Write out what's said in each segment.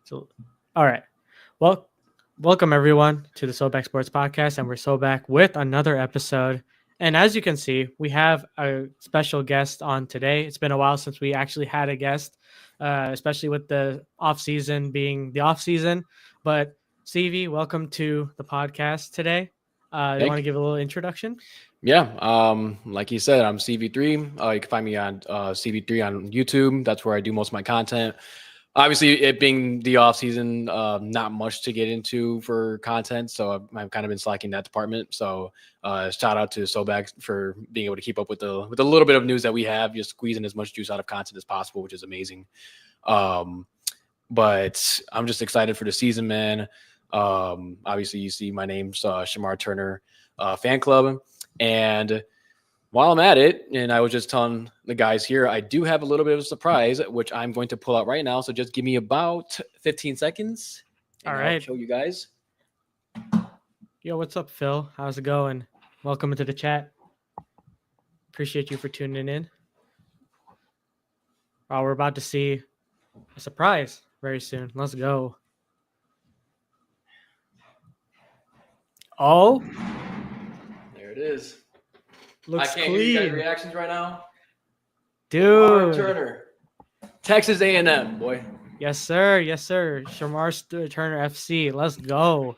So, all right. Well, welcome everyone to the SoBackSports podcast, and we're so back with another episode. And as you can see, we have a special guest on today. It's been a while since we actually had a guest, especially with the off season being the off season. But CV, welcome to the podcast today. You want Thank to give a little introduction? Yeah. Like you said, I'm CV3. You can find me on CV3 on YouTube. That's where I do most of my content. Obviously, it being the off season, not much to get into for content, so I've kind of been slacking that department. So, shout out to SoBack for being able to keep up with the little bit of news that we have, just squeezing as much juice out of content as possible, which is amazing. But I'm just excited for the season, man. Obviously, you see my name's Shamar Turner fan club. And while I'm at it, and I was just telling the guys here, I do have a little bit of a surprise, which I'm going to pull out right now. So just give me about 15 seconds. And All I'll right. show you guys. Yo, what's up, Phil? How's it going? Welcome to the chat. Appreciate you for tuning in. We're about to see a surprise very soon. Let's go. Oh, There it is. looks I can't hear you guys' clean, reactions right now. dude. Turner, Texas A&M, boy. Yes, sir. Yes, sir. Turner FC. Let's go.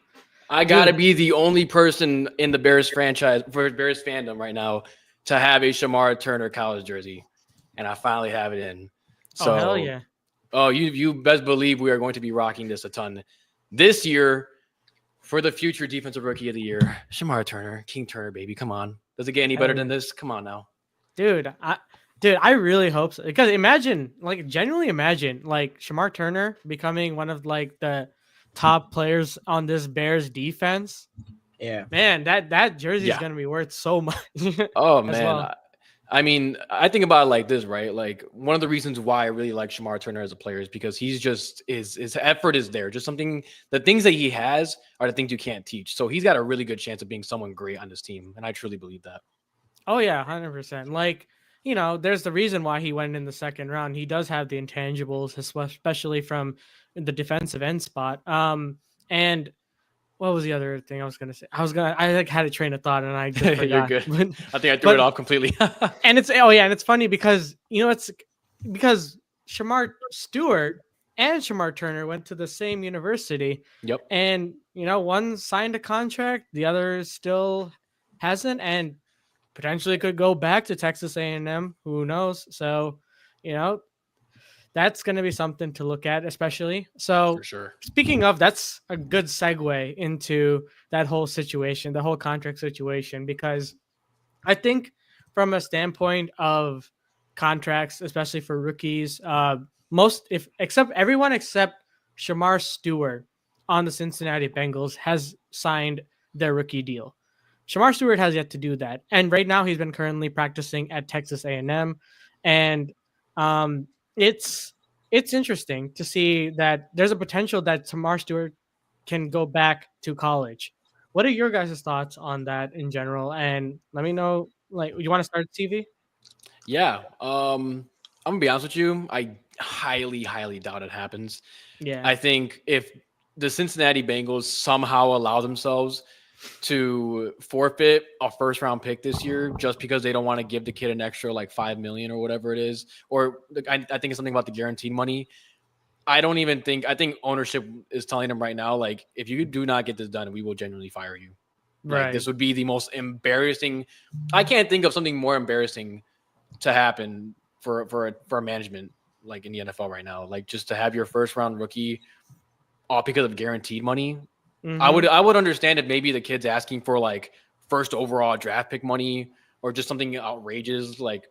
I gotta be the only person in the Bears franchise for Bears fandom right now to have a Shamar Turner college jersey, and I finally have it in. So, hell yeah. Oh, you best believe we are going to be rocking this a ton this year for the future defensive rookie of the year, Shamar Turner, King Turner, baby. Come on, does it get any better than this? Come on now, dude. I really hope so. Because genuinely imagine, Shamar Turner becoming one of the top players on this Bears defense. Yeah, man, that jersey is gonna be worth so much. Oh man, well. I mean, I think about it like this, right? Like one of the reasons why I really like Shamar Turner as a player is because he's just his effort is there. Just the things that he has are the things you can't teach. So he's got a really good chance of being someone great on this team, and I truly believe that. Oh yeah, 100%. There's the reason why he went in the second round. He does have the intangibles, especially from the defensive end spot. And what was the other thing I was gonna say? I had a train of thought and I just forgot. You're good. I think I threw it off completely. and it's funny because it's because Shamar Stewart and Shamar Turner went to the same university. Yep. And one signed a contract, the other still hasn't, and potentially could go back to Texas A&M. Who knows? So, that's going to be something to look at, especially. So, for sure. Speaking of, that's a good segue into that whole situation, the whole contract situation, because I think from a standpoint of contracts, especially for rookies, everyone except Shamar Stewart on the Cincinnati Bengals has signed their rookie deal. Shamar Stewart has yet to do that, and right now he's been currently practicing at Texas A&M, and it's interesting to see that there's a potential that Shamar Stewart can go back to college. What are your guys' thoughts on that in general? And let me know. You want to start TV? Yeah. I'm gonna be honest with you. I highly, highly doubt it happens. Yeah. I think if the Cincinnati Bengals somehow allow themselves to forfeit a first round pick this year just because they don't want to give the kid an extra $5 million or whatever it is, or I think it's something about the guaranteed money. I think ownership is telling them right now, if you do not get this done, we will genuinely fire you. Right. This would be the most embarrassing. I can't think of something more embarrassing to happen for a management in the NFL right now. Just to have your first round rookie all because of guaranteed money. Mm-hmm. I would understand if maybe the kid's asking for first overall draft pick money or just something outrageous like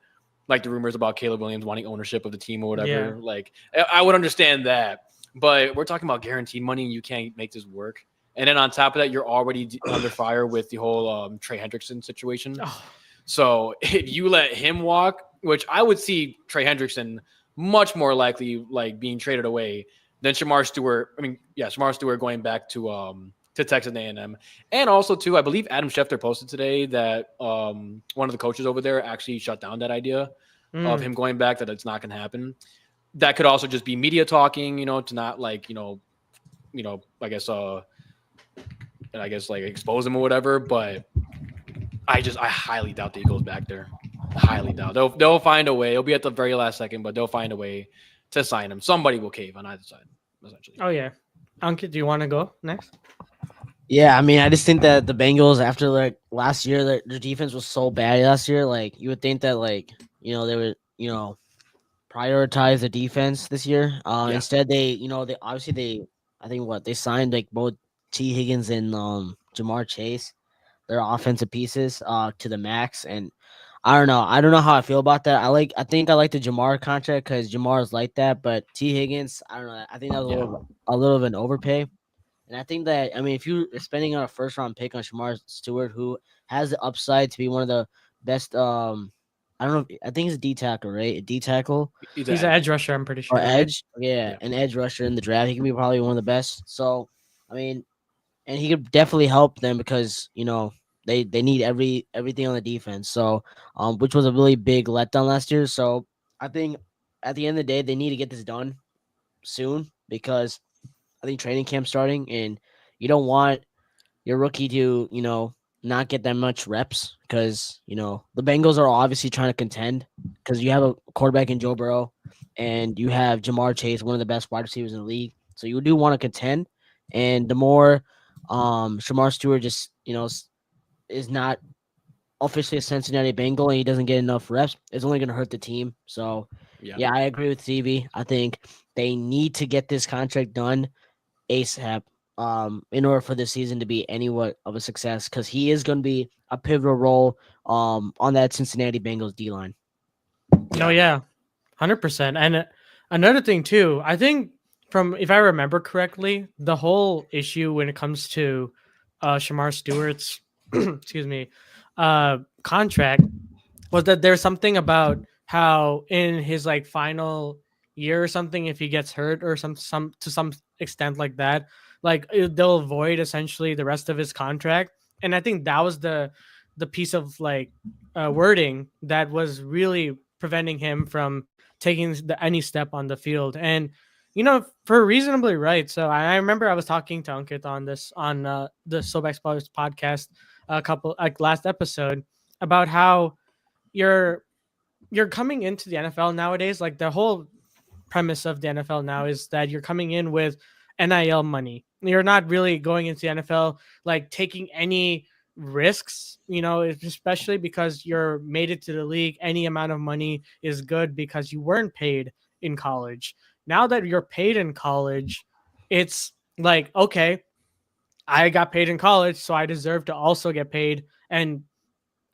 the rumors about Caleb Williams wanting ownership of the team or whatever. Yeah. I would understand that, but we're talking about guaranteed money and you can't make this work. And then on top of that, you're already under fire with the whole Trey Hendrickson situation. Oh. So if you let him walk, which I would see Trey Hendrickson much more likely being traded away than Shamar Stewart. Shamar Stewart going back to Texas A&M. And also, too, I believe Adam Schefter posted today that one of the coaches over there actually shut down that idea of him going back, that it's not going to happen. That could also just be media talking, to not like expose him or whatever. But I highly doubt that he goes back there. Highly doubt. They'll find a way. It'll be at the very last second, but they'll find a way to sign him. Somebody will cave on either side, essentially. Oh yeah, Ankit, do you want to go next? Yeah, I mean, I just think that the Bengals after like last year, their defense was so bad last year. Like you would think that like they would prioritize the defense this year. Yeah. Instead, they obviously I think they signed like both T Higgins and Jamar Chase, their offensive pieces to the max, and I don't know how I feel about that. I think I like the Jamar contract because Jamar is like that, but T Higgins, I don't know. I think that was a little of an overpay. And I think that if you're spending on a first round pick on Shamar Stewart, who has the upside to be one of the best, I don't know. I think he's a D tackle, right? A D tackle He's He's an edge rusher, I'm pretty sure. or Right? edge, yeah, an edge rusher in the draft. He can be probably one of the best. So, I mean, and he could definitely help them because they need everything on the defense. So, which was a really big letdown last year. So, I think at the end of the day, they need to get this done soon because I think training camp's starting, and you don't want your rookie to, not get that much reps because, the Bengals are obviously trying to contend because you have a quarterback in Joe Burrow and you have Jamar Chase, one of the best wide receivers in the league. So you do want to contend. And the more Shamar Stewart just, is not officially a Cincinnati Bengal and he doesn't get enough reps, it's only going to hurt the team. So, yeah, I agree with Stevie. I think they need to get this contract done ASAP in order for this season to be anywhat of a success because he is going to be a pivotal role on that Cincinnati Bengals D line. No, yeah, 100%. And another thing too, I think if I remember correctly, the whole issue when it comes to Shamar Stewart's excuse me contract was that there's something about how in his like final year or something, if he gets hurt or some to some extent like that, like they'll avoid essentially the rest of his contract. And I think that was the piece of like wording that was really preventing him from taking any step on the field. And for reasonably right. So I remember I was talking to Ankit on this on the SoBackSports podcast a couple like last episode about how you're coming into the NFL nowadays. Like the whole premise of the NFL now is that you're coming in with NIL money. You're not really going into the NFL like taking any risks, especially because you're made it to the league. Any amount of money is good because you weren't paid in college. Now that you're paid in college, it's like, okay, I got paid in college, so I deserve to also get paid and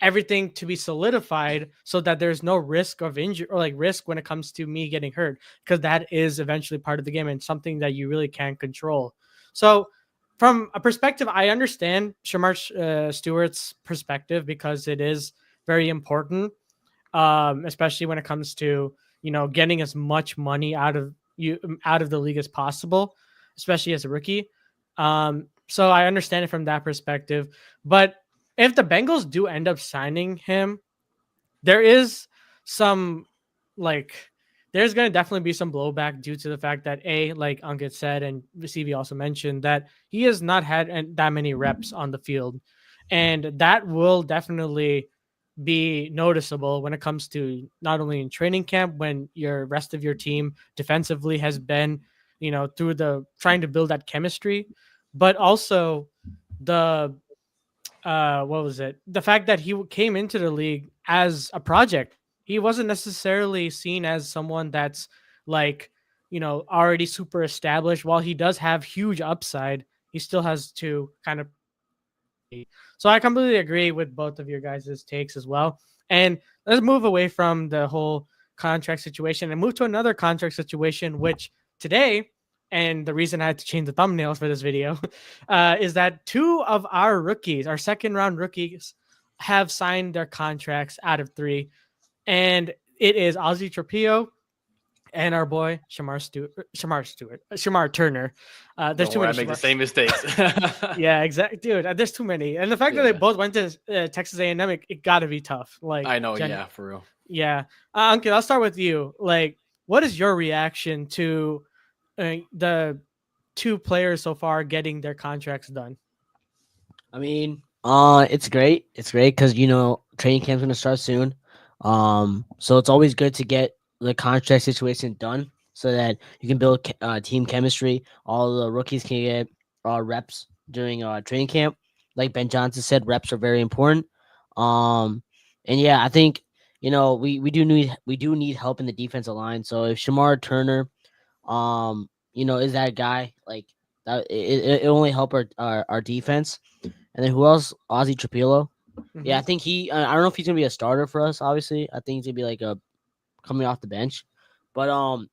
everything to be solidified so that there's no risk of injury or like risk when it comes to me getting hurt, because that is eventually part of the game and something that you really can't control. So from a perspective, I understand Shamar Stewart's perspective because it is very important, especially when it comes to getting as much money out of the league as possible, especially as a rookie. So I understand it from that perspective. But if the Bengals do end up signing him, there is some there's going to definitely be some blowback due to the fact that like Ankit said, and CV also mentioned, that he has not had that many reps on the field. And that will definitely be noticeable when it comes to not only in training camp, when your rest of your team defensively has been, through the trying to build that chemistry, but also the what was it? The fact that he came into the league as a project. He wasn't necessarily seen as someone that's like, already super established. While he does have huge upside, he still has to kind of. So I completely agree with both of your guys' takes as well. And let's move away from the whole contract situation and move to another contract situation, which today, and the reason I had to change the thumbnails for this video, is that two of our rookies, our second round rookies, have signed their contracts out of three. And it is Ozzy Trapillo and our boy Shamar Turner. There's too many. I make the same mistakes. Yeah, exactly, dude. There's too many, and the fact that they both went to Texas A&M, it got to be tough. Like, I know, yeah, for real. Yeah, Ankit, I'll start with you. Like, what is your reaction to the two players so far getting their contracts done? I mean, it's great. It's great because training camp's gonna start soon. So it's always good to get the contract situation done so that you can build team chemistry. All the rookies can get reps during training camp. Like Ben Johnson said, reps are very important. Um, and yeah, I think we do need help in the defensive line. So if Shamar Turner, is that guy like that, it only help our defense. And then who else? Ozzy Trapilo. Yeah, I Hmm. think I don't know if he's gonna be a starter for us. Obviously, I think he's gonna be like a coming off the bench. But I'm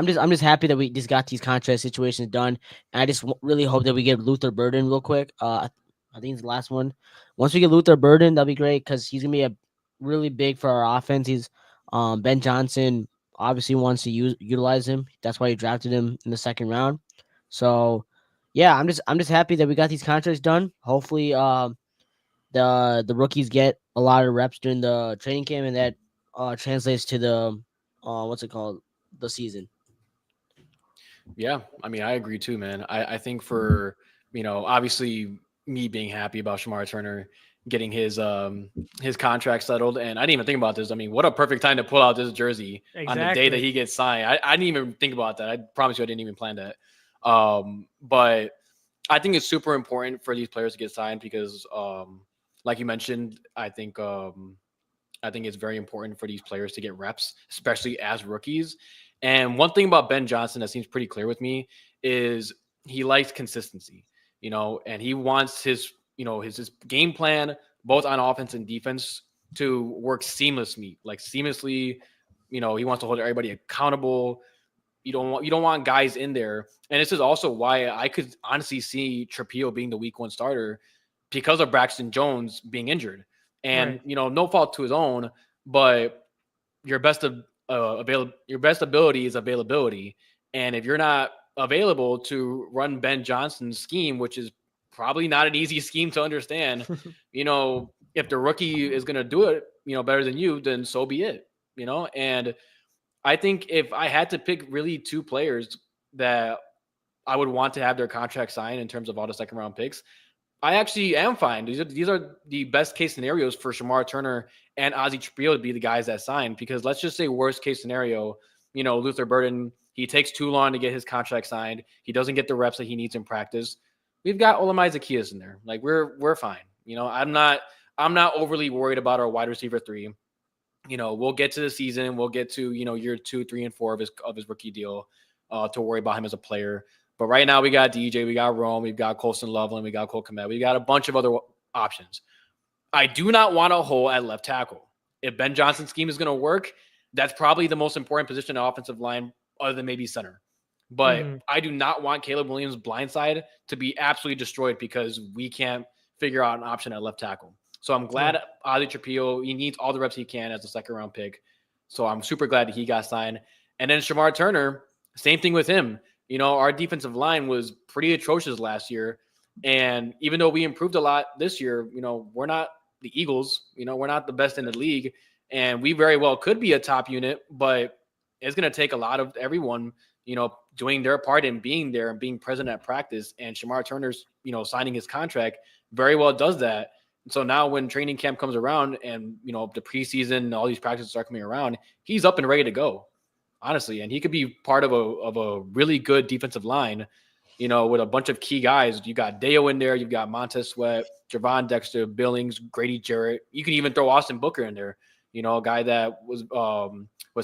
just happy that we just got these contract situations done, and I just really hope that we get Luther Burden real quick. I think it's the last one. Once we get Luther Burden, that'll be great because he's gonna be a really big for our offense. He's Ben Johnson obviously wants to utilize him. That's why he drafted him in the second round. So yeah, I'm just happy that we got these contracts done. Hopefully, the rookies get a lot of reps during the training camp, and that translates to the what's it called, the season. Yeah, I mean, I agree too, man. I think for obviously me being happy about Shamar Turner getting his contract settled, and I didn't even think about this. I mean, what a perfect time to pull out this jersey on the day that Exactly. he gets signed. I didn't even think about that. I promise you, I didn't even plan that. But I think it's super important for these players to get signed because, like you mentioned, I think it's very important for these players to get reps, especially as rookies. And one thing about Ben Johnson that seems pretty clear with me is he likes consistency, and he wants his game plan both on offense and defense to work seamlessly, like seamlessly. He wants to hold everybody accountable. You don't want guys in there, and this is also why I could honestly see Trapillo being the week one starter because of Braxton Jones being injured, and Right. no fault to his own, but your best ability is availability, and if you're not available to run Ben Johnson's scheme, which is probably not an easy scheme to understand, if the rookie is going to do it, better than you, then so be it, and I think if I had to pick really two players that I would want to have their contract signed in terms of all the second round picks, I actually am fine. These are the best case scenarios for Shamar Turner and Ozzy Trapillo to be the guys that sign. Because let's just say worst case scenario, Luther Burden, he takes too long to get his contract signed. He doesn't get the reps that he needs in practice. We've got Olamide Zacchaeus in there. Like we're fine. I'm not overly worried about our wide receiver three. We'll get to the season. We'll get to year 2, 3, and 4 of his rookie deal to worry about him as a player. But right now we got DJ, we got Rome, we've got Colson Loveland, we got Cole Kmet, we got a bunch of other options. I do not want a hole at left tackle. If Ben Johnson's scheme is going to work, that's probably the most important position in the offensive line, other than maybe center. But Hmm. I do not want Caleb Williams' blindside to be absolutely destroyed because we can't figure out an option at left tackle. So I'm glad Right. Adi Trapillo, he needs all the reps he can as a second round pick. So I'm super glad that he got signed. And then Shamar Turner, same thing with him. Our defensive line was pretty atrocious last year. And even though we improved a lot this year, we're not the Eagles, we're not the best in the league. And we very well could be a top unit, but it's going to take a lot of everyone, doing their part and being there and being present at practice. And Shamar Turner's, signing his contract very well does that. So now when training camp comes around and, the preseason and all these practices are coming around, he's up and ready to go, honestly. And he could be part of a really good defensive line, with a bunch of key guys. You got Deo in there. You've got Montez Sweat, Javon Dexter, Billings, Grady Jarrett. You can even throw Austin Booker in there, a guy that was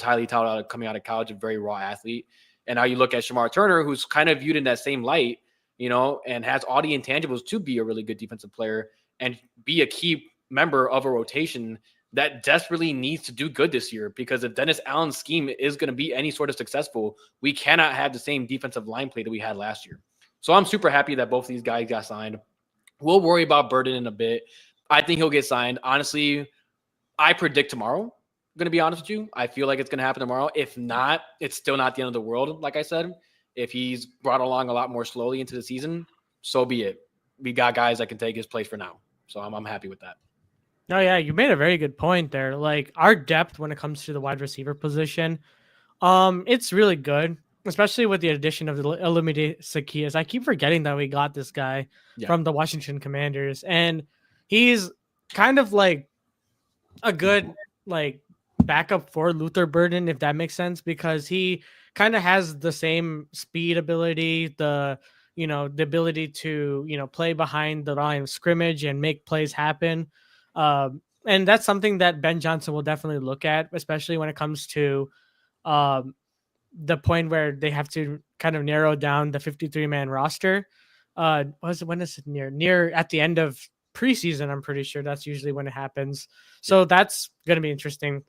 highly touted coming out of college, a very raw athlete. And now you look at Shamar Turner, who's kind of viewed in that same light, and has all the intangibles to be a really good defensive player and be a key member of a rotation that desperately needs to do good this year. Because if Dennis Allen's scheme is going to be any sort of successful, we cannot have the same defensive line play that we had last year. So I'm super happy that both of these guys got signed. We'll worry about Burden in a bit. I think he'll get signed. Honestly, I predict tomorrow. I'm going to be honest with you. I feel like it's going to happen tomorrow. If not, it's still not the end of the world. Like I said, if he's brought along a lot more slowly into the season, so be it. We got guys that can take his place for now. So I'm happy with that. No, yeah, you made a very good point there. Like our depth when it comes to the wide receiver position, it's really good. especially with the addition of the Illuminated Zacchaeus. I keep forgetting that we got this guy Yeah. from the Washington Commanders, and he's kind of like a good like backup for Luther Burden, if that makes sense, because he kind of has the same speed ability, the ability to play behind the line of scrimmage and make plays happen. And that's something that Ben Johnson will definitely look at, especially when it comes to um, the point where they have to kind of narrow down the 53-man roster. When is it near at the end of preseason? I'm pretty sure that's usually when it happens. So that's going to be interesting.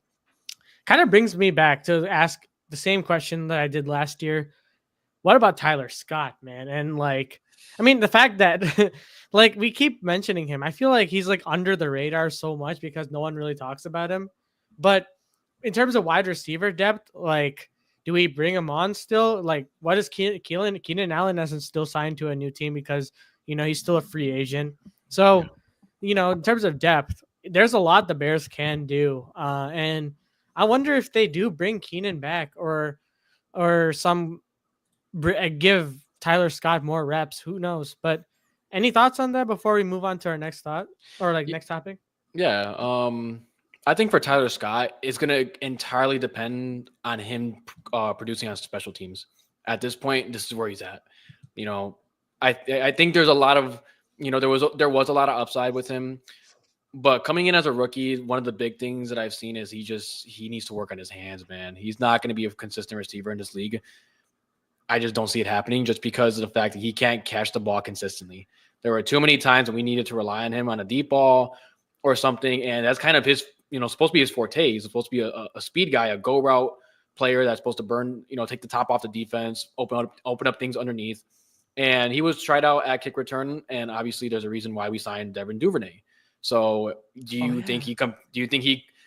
Kind of brings me back to ask the same question that I did last year. What about Tyler Scott, man? And the fact that like we keep mentioning him, I feel like he's like under the radar so much because no one really talks about him. But in terms of wide receiver depth, like, do we bring him on still? Like, what is Keenan Allen hasn't still signed to a new team because he's still a free agent. So, in terms of depth, there's a lot the Bears can do. And I wonder if they do bring Keenan back or some give Tyler Scott more reps. Who knows? But any thoughts on that before we move on to our next thought or next topic? Yeah. I think for Tyler Scott, it's going to entirely depend on him producing on special teams. At this point, this is where he's at. I think there's a lot of, there was a lot of upside with him, but coming in as a rookie, one of the big things that I've seen is he needs to work on his hands, man. He's not going to be a consistent receiver in this league. I just don't see it happening just because of the fact that he can't catch the ball consistently. There were too many times when we needed to rely on him on a deep ball or something, and that's kind of his, supposed to be his forte. He's supposed to be a speed guy, a go route player that's supposed to burn, take the top off the defense, open up things underneath. And he was tried out at kick return, and obviously there's a reason why we signed Devin Duvernay. So do you think he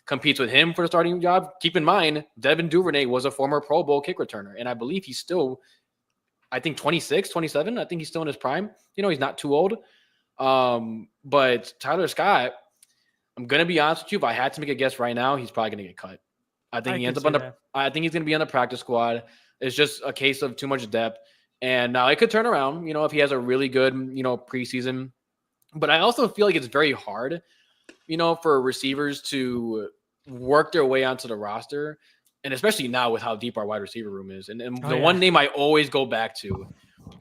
competes with him for the starting job? Keep in mind, Devin Duvernay was a former Pro Bowl kick returner, and I believe he's still, I think 26, 27. I think he's still in his prime. He's not too old. But Tyler Scott, I'm going to be honest with you. If I had to make a guess right now, he's probably going to get cut. I think I think he's going to be on the practice squad. It's just a case of too much depth. And now it could turn around, if he has a really good, preseason. But I also feel like it's very hard, for receivers to work their way onto the roster. And especially now with how deep our wide receiver room is. And one name I always go back to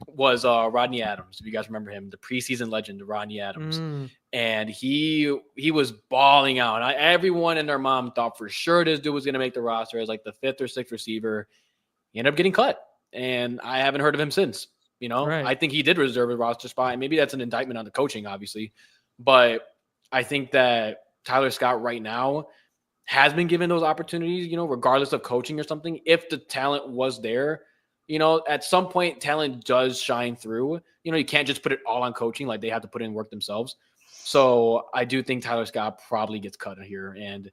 was Rodney Adams. If you guys remember him, the preseason legend, Rodney Adams. And he was balling out. Everyone and their mom thought for sure this dude was going to make the roster as like the 5th or 6th receiver. He ended up getting cut. And I haven't heard of him since. Right. I think he did reserve a roster spot. And maybe that's an indictment on the coaching, obviously. But I think that Tyler Scott right now has been given those opportunities, regardless of coaching or something. If the talent was there, at some point talent does shine through. You can't just put it all on coaching. Like they have to put in work themselves. So I do think Tyler Scott probably gets cut here. And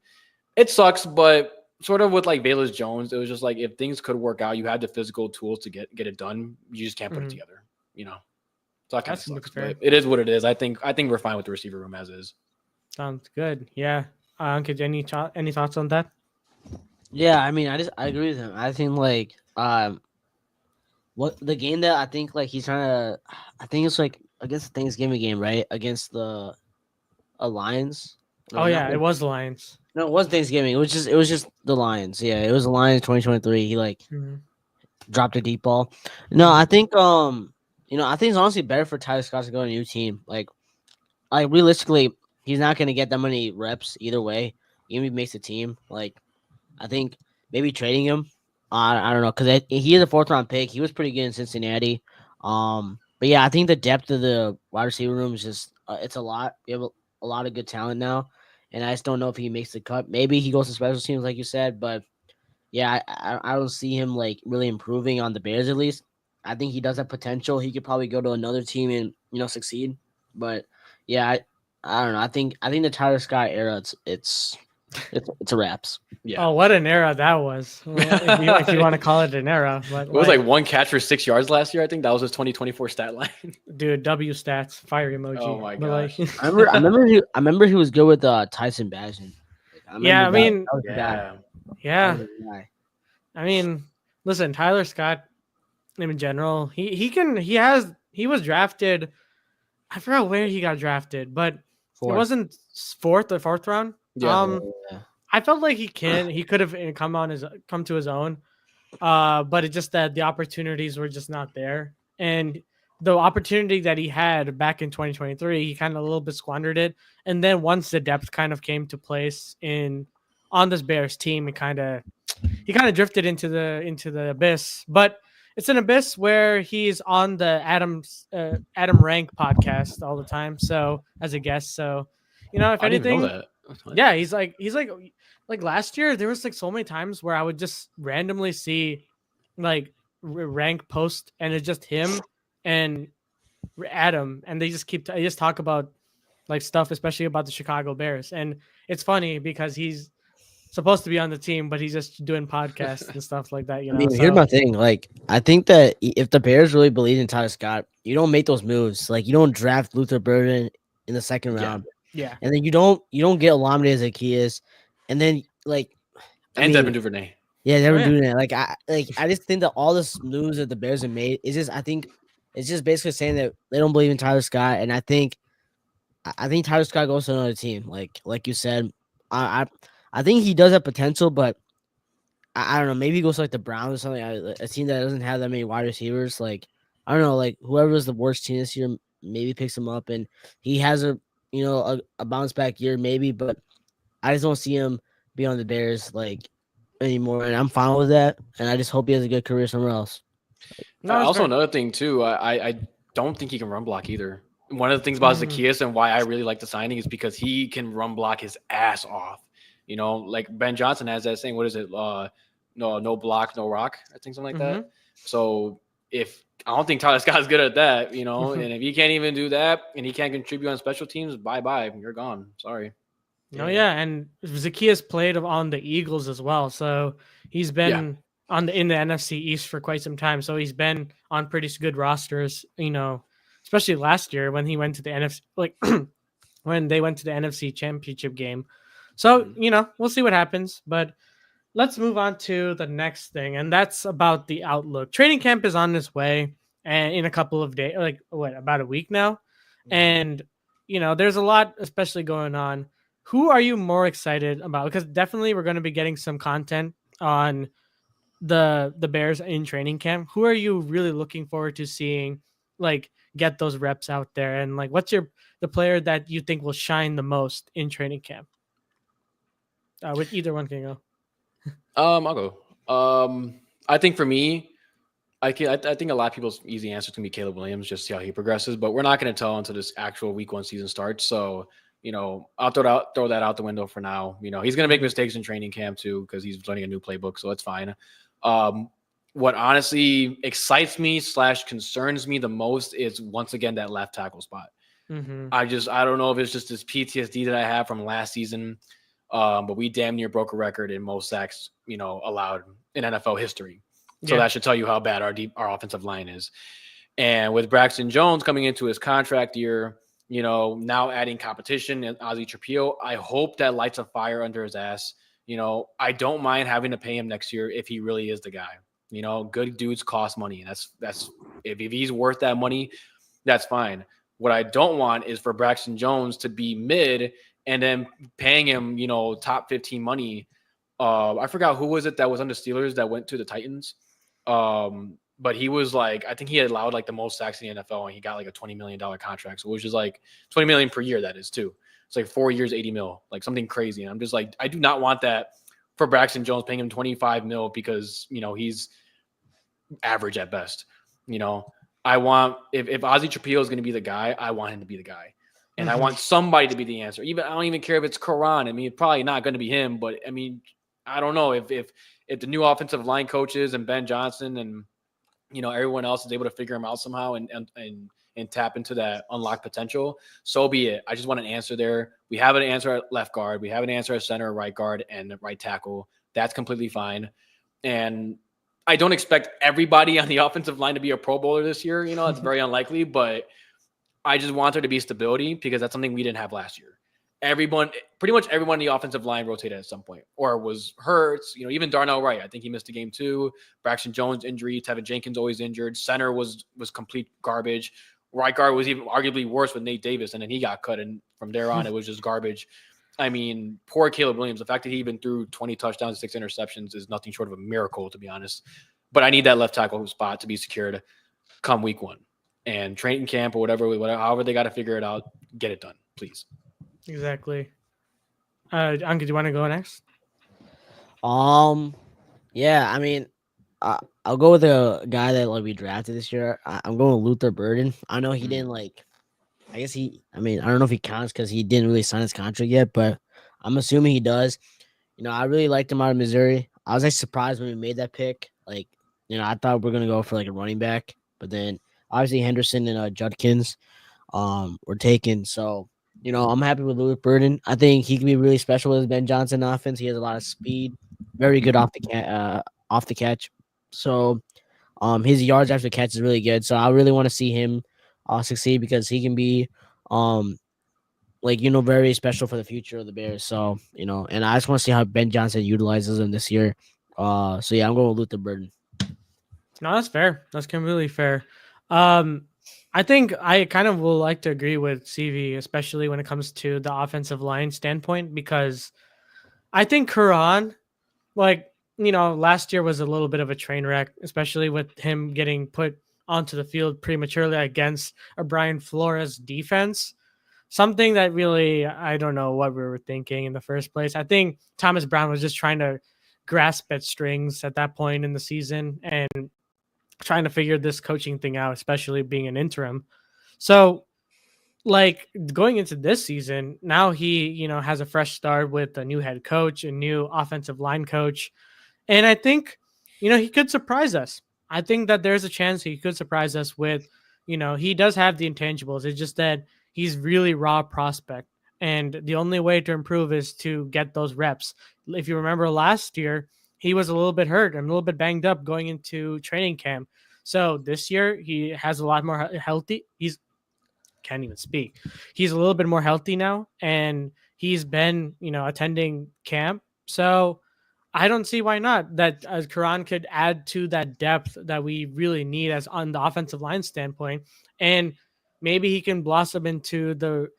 it sucks, but sort of with like Velus Jones, it was just like if things could work out, you had the physical tools to get it done. You just can't put it together, So that kind of sucks. But it is what it is. I think we're fine with the receiver room as is. Sounds good. Yeah. Ankit, any thoughts on that? Yeah, I mean, I agree with him. I think like what the game that I think like he's trying to, I think it's like against the Thanksgiving game, right? Against the Lions. No, it was the Lions. No, it was Thanksgiving. It was just the Lions. Yeah, it was the Lions 2023. He dropped a deep ball. No, I think I think it's honestly better for Tyler Scott to go to a new team. Like realistically, he's not going to get that many reps either way. Even if he makes a team, like I think maybe trading him. I don't know because he is a 4th round pick. He was pretty good in Cincinnati. But yeah, I think the depth of the wide receiver room is just it's a lot. We have a lot of good talent now, and I just don't know if he makes the cut. Maybe he goes to special teams like you said, but yeah, I don't see him like really improving on the Bears at least. I think he does have potential. He could probably go to another team and succeed. But yeah, I don't know. I think the Tyler Scott era it's a wraps. Yeah. Oh, what an era that was! If you want to call it an era, but it was like 1 catch for 6 yards last year. I think that was his 2024 stat line. Dude, W stats, fire emoji. Oh my gosh! I remember he was good with Tyson Bagent. Yeah. I mean, listen, Tyler Scott in general. He was drafted. I forgot where he got drafted, but it Fourth. wasn't fourth or fourth round. Yeah. Yeah. I felt like he could have come to his own. But it's just that the opportunities were just not there. And the opportunity that he had back in 2023, he kind of a little bit squandered it. And then once the depth kind of came to place in on this Bears team, he kind of drifted into the abyss. But it's an abyss where he's on the Adam Rank podcast all the time, so as a guest. So, if I didn't even know anything, that. What? yeah, he's like last year there was like so many times where I would just randomly see like Rank post and it's just him and Adam, and they just talk about like stuff, especially about the Chicago Bears. And it's funny because he's supposed to be on the team, but he's just doing podcasts and stuff like that, I mean, here's So my thing. Like, I think that if the Bears really believe in Tyler Scott, you don't make those moves. Like, you don't draft Luther Burden in the second Yeah. round, yeah. and then you don't get Olamide Zaccheaus, and then like, I And mean, Devin Duvernay. yeah, they Oh were yeah. doing it. I just think that all this moves that the Bears have made is just I think it's just basically saying that they don't believe in Tyler Scott, and I think Tyler Scott goes to another team. Like you said, I think he does have potential, but I don't know. Maybe he goes to like the Browns or something. A team that doesn't have that many wide receivers. Like I don't know. Like whoever is the worst team this year, maybe picks him up, and he has a bounce back year, maybe. But I just don't see him be on the Bears like anymore, and I'm fine with that. And I just hope he has a good career somewhere else. No, it's Also, fair. another thing too, I don't think he can run block either. One of the things about Mhm. Zacchaeus and why I really like the signing is because he can run block his ass off. Like Ben Johnson has that saying. What is it? No block, no rock. I think something like that. So if I don't think Tyler Scott's good at that, and if he can't even do that and he can't contribute on special teams, bye bye, you're gone. Sorry. Oh yeah, and Zacchaeus played on the Eagles as well, so he's Yeah. been in the NFC East for quite some time. So he's been on pretty good rosters, especially last year when he went to the NFC, like when they went to the NFC Championship game. So Mhm. we'll see what happens. But let's move on to the next thing, and that's about the outlook. Training camp is on its way, and in a couple of days, like what, about a week now, and there's a lot, especially going on. Who are you more excited about? Because definitely we're going to be getting some content on the Bears in training camp. Who are you really looking forward to seeing, like get those reps out there, and like what's the player that you think will shine the most in training camp? With either one can go. I'll go. I think for me, I think a lot of people's easy answer is gonna be Caleb Williams, just see how he progresses. But we're not gonna tell until this actual week one season starts. So I'll throw that out the window for now. He's gonna make mistakes in training camp too because he's learning a new playbook, so it's fine. What honestly excites me / concerns me the most is once again that left tackle spot. Mm-hmm. I don't know if it's just this PTSD that I have from last season, but we damn near broke a record in most sacks allowed in NFL history. So that should tell you how bad our offensive line is. And with Braxton Jones coming into his contract year, now adding competition and Ozzie Trapillo, I hope that lights a fire under his ass. I don't mind having to pay him next year if he really is the guy. Good dudes cost money. That's if he's worth that money, that's fine. What I don't want is for Braxton Jones to be mid and then paying him, top 15 money. I forgot who was it that was on the Steelers that went to the Titans. But he was like, I think he had allowed like the most sacks in the NFL and he got like a $20 million contract. So which is like 20 million per year. That is too. It's like 4 years, 80 mil, like something crazy. And I'm just like, I do not want that for Braxton Jones, paying him 25 mil because, he's average at best. I want, if Ozzie Trapillo is going to be the guy, I want him to be the guy. And I want somebody to be the answer. I don't even care if it's Karan. I mean, it's probably not going to be him, but I mean, I don't know if the new offensive line coaches and Ben Johnson and everyone else is able to figure him out somehow and tap into that unlocked potential, so be it. I just want an answer there. We have an answer at left guard. We have an answer at center, right guard, and right tackle. That's completely fine. And I don't expect everybody on the offensive line to be a Pro Bowler this year. It's very unlikely, but I just want there to be stability because that's something we didn't have last year. pretty much everyone in the offensive line rotated at some point or was hurt. Even Darnell Wright, I think he missed a game too. Braxton Jones injury, Tevin Jenkins always injured. Center was complete garbage. Right guard was even arguably worse with Nate Davis, and then he got cut, and from there on it was just garbage. I mean, poor Caleb Williams. The fact that he even threw 20 touchdowns, 6 interceptions is nothing short of a miracle, to be honest. But I need that left tackle spot to be secured come week 1. And training camp or whatever, however they got to figure it out, get it done, please. Exactly. Anka, do you want to go next? Yeah, I mean, I'll go with a guy that we drafted this year. I'm going with Luther Burden. I know he didn't I guess I don't know if he counts because he didn't really sign his contract yet, but I'm assuming he does. I really liked him out of Missouri. I was surprised when we made that pick. I thought we are gonna go for a running back, but then obviously Henderson and Judkins were taken. So I'm happy with Luther Burden. I think he can be really special with his Ben Johnson offense. He has a lot of speed, very good off the catch. So his yards after catch is really good. So I really want to see him succeed because he can be very special for the future of the Bears. So and I just want to see how Ben Johnson utilizes him this year. So yeah, I'm going with Luther Burden. No, that's fair. That's completely fair. I think I kind of will like to agree with CV, especially when it comes to the offensive line standpoint, because I think Quran, last year was a little bit of a train wreck, especially with him getting put onto the field prematurely against a Brian Flores defense. Something that really, I don't know what we were thinking in the first place. I think Thomas Brown was just trying to grasp at strings at that point in the season and trying to figure this coaching thing out, especially being an interim. So going into this season, now he, has a fresh start with a new head coach, a new offensive line coach. And I think, he could surprise us. I think that there's a chance he could surprise us with, he does have the intangibles. It's just that he's really raw prospect. And the only way to improve is to get those reps. If you remember last year, he was a little bit hurt and a little bit banged up going into training camp. So this year he has a lot more healthy. Can't even speak. He's a little bit more healthy now, and he's been, attending camp. So I don't see why not. That as Quran could add to that depth that we really need as on the offensive line standpoint, and maybe he can blossom into the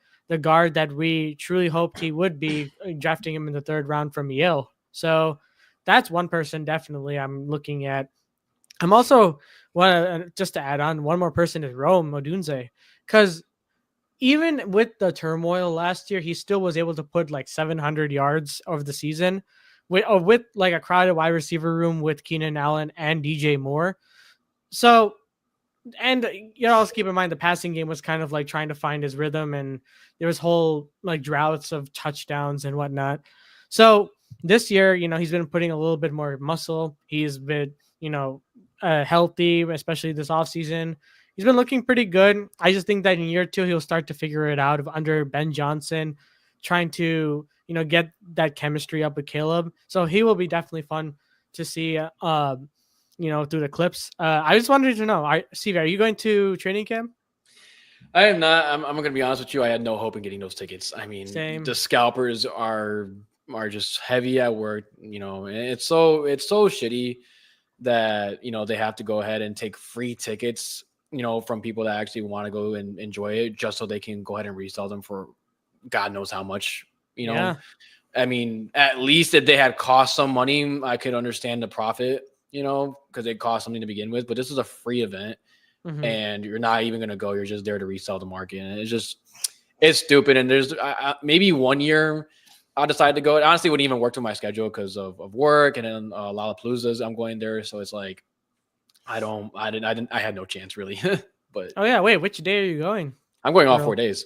guard that we truly hoped he would be, drafting him in the 3rd round from Yale. So that's one person definitely I'm looking at. I'm also just to add on one more person is Rome Odunze, because even with the turmoil last year, he still was able to put 700 yards over the season with a crowded wide receiver room with Keenan Allen and DJ Moore. So, and also keep in mind the passing game was kind of trying to find his rhythm, and there was whole droughts of touchdowns and whatnot. So this year, he's been putting a little bit more muscle. He's been, healthy, especially this offseason. He's been looking pretty good. I just think that in year 2, he'll start to figure it out under Ben Johnson, trying to, get that chemistry up with Caleb. So he will be definitely fun to see, through the clips. I just wanted to know, Steve, are you going to training camp? I am not. I'm going to be honest with you. I had no hope in getting those tickets. I mean, Same. The scalpers are just heavy at work, and it's so shitty that, they have to go ahead and take free tickets, from people that actually want to go and enjoy it just so they can go ahead and resell them for God knows how much, Yeah. I mean, at least if they had cost some money, I could understand the profit, because they cost something to begin with, but this is a free event. Mm-hmm. And you're not even going to go. You're just there to resell the market. And it's stupid. And there's maybe one year I'll decide to go. It honestly wouldn't even work to my schedule because of work and then Lollapaloozas. I'm going there. So it's I had no chance really. But oh yeah, wait, which day are you going? I'm going all 4 days.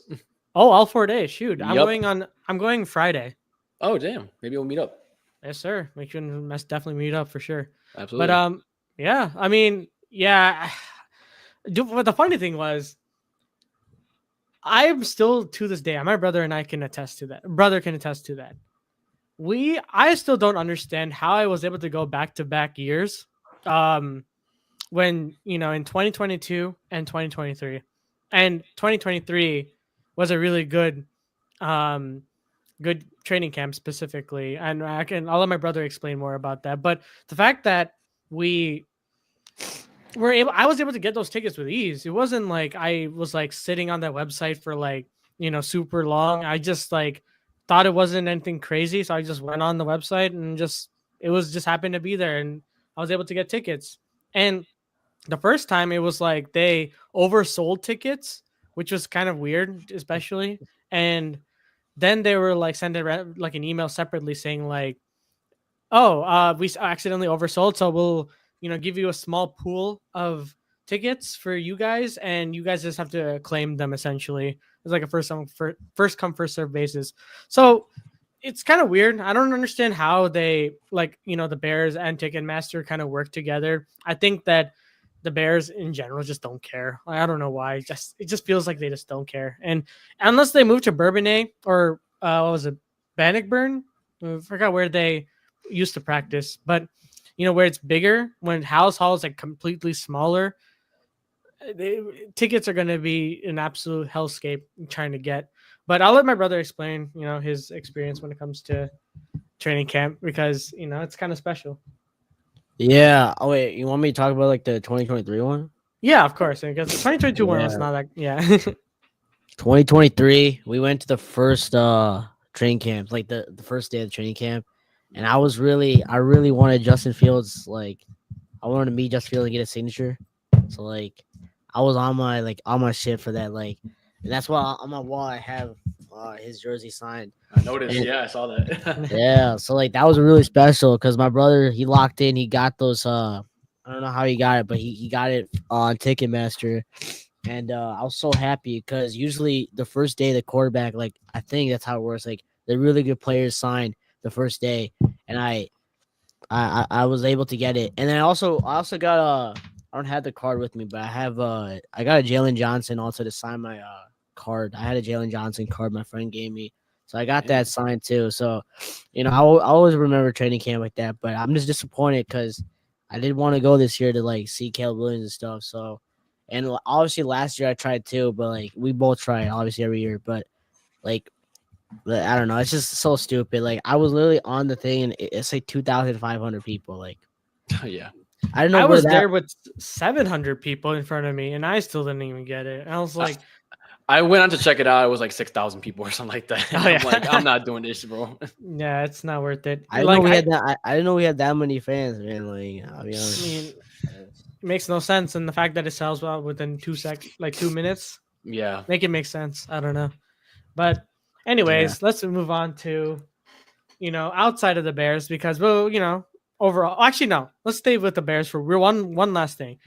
Oh, all 4 days. Shoot. Yep. I'm going Friday. Oh damn. Maybe we'll meet up. Yes, sir. We can definitely meet up for sure. Absolutely. But yeah, I mean, yeah. But the funny thing was, I'm still to this day, my brother and I can attest to that. Brother can attest to that. I still don't understand how I was able to go back-to-back years. When, in 2022 and 2023. And 2023 was a really good good training camp specifically, and I'll let my brother explain more about that. But the fact that I was able to get those tickets with ease. It wasn't like I was like sitting on that website for like, super long. I just like thought it wasn't anything crazy. So I just went on the website and it was just happened to be there, and I was able to get tickets. And the first time it was like they oversold tickets, which was kind of weird, especially. And then they were like sending like an email separately saying like, oh, we accidentally oversold, so we'll give you a small pool of tickets for you guys, and you guys just have to claim them. Essentially, it's like a first come first serve basis. So it's kind of weird. I don't understand how they like the Bears and Ticketmaster kind of work together. I think that the Bears in general just don't care. I don't know why. It just feels like they just don't care. And unless they move to Bourbonnais or what was it, Bannockburn? I forgot where they used to practice, but where it's bigger. When House Hall is like completely smaller, tickets are going to be an absolute hellscape trying to get. But I'll let my brother explain, his experience when it comes to training camp because it's kind of special. Yeah. Oh wait, you want me to talk about like the 2023 one? Yeah, of course. Because the 2022 one was not that. Yeah. 2023, we went to the first training camp, like the first day of the training camp, and I really wanted Justin Fields, like I wanted to meet Justin Fields and get a signature. So like I was on my shit for that, like, and that's why on my wall I have his jersey signed. I noticed. And, Yeah, I saw that. yeah, so like that was really special because my brother, he locked in, he got those I don't know how he got it, but he got it on Ticketmaster. And I was so happy because usually the first day the quarterback, like I think that's how it works. Like the really good players sign the first day, and I was able to get it. And then I also got I don't have the card with me, but I got a Jalen Johnson also to sign my card. I had a Jalen Johnson card my friend gave me, so I got that signed too. So I always remember training camp like that. But I'm just disappointed because I did want to go this year to like see Caleb Williams and stuff. So. And obviously last year I tried too, but like we both try obviously every year. But like I don't know, it's just so stupid. Like I was literally on the thing and it's like 2,500 people. Like Yeah. I don't know. I was there with 700 people in front of me, and I still didn't even get it. I was like, I went on to check it out. It was like 6,000 people or something like that. Oh, yeah. I'm like, I'm not doing this, bro. Yeah, it's not worth it. I didn't know we had that many fans, man. Like I'll be honest. I mean, it makes no sense, and the fact that it sells well within 2 minutes, Yeah. make it make sense. I don't know, but anyways, let's move on to outside of the Bears because overall, actually no, let's stay with the Bears for one last thing.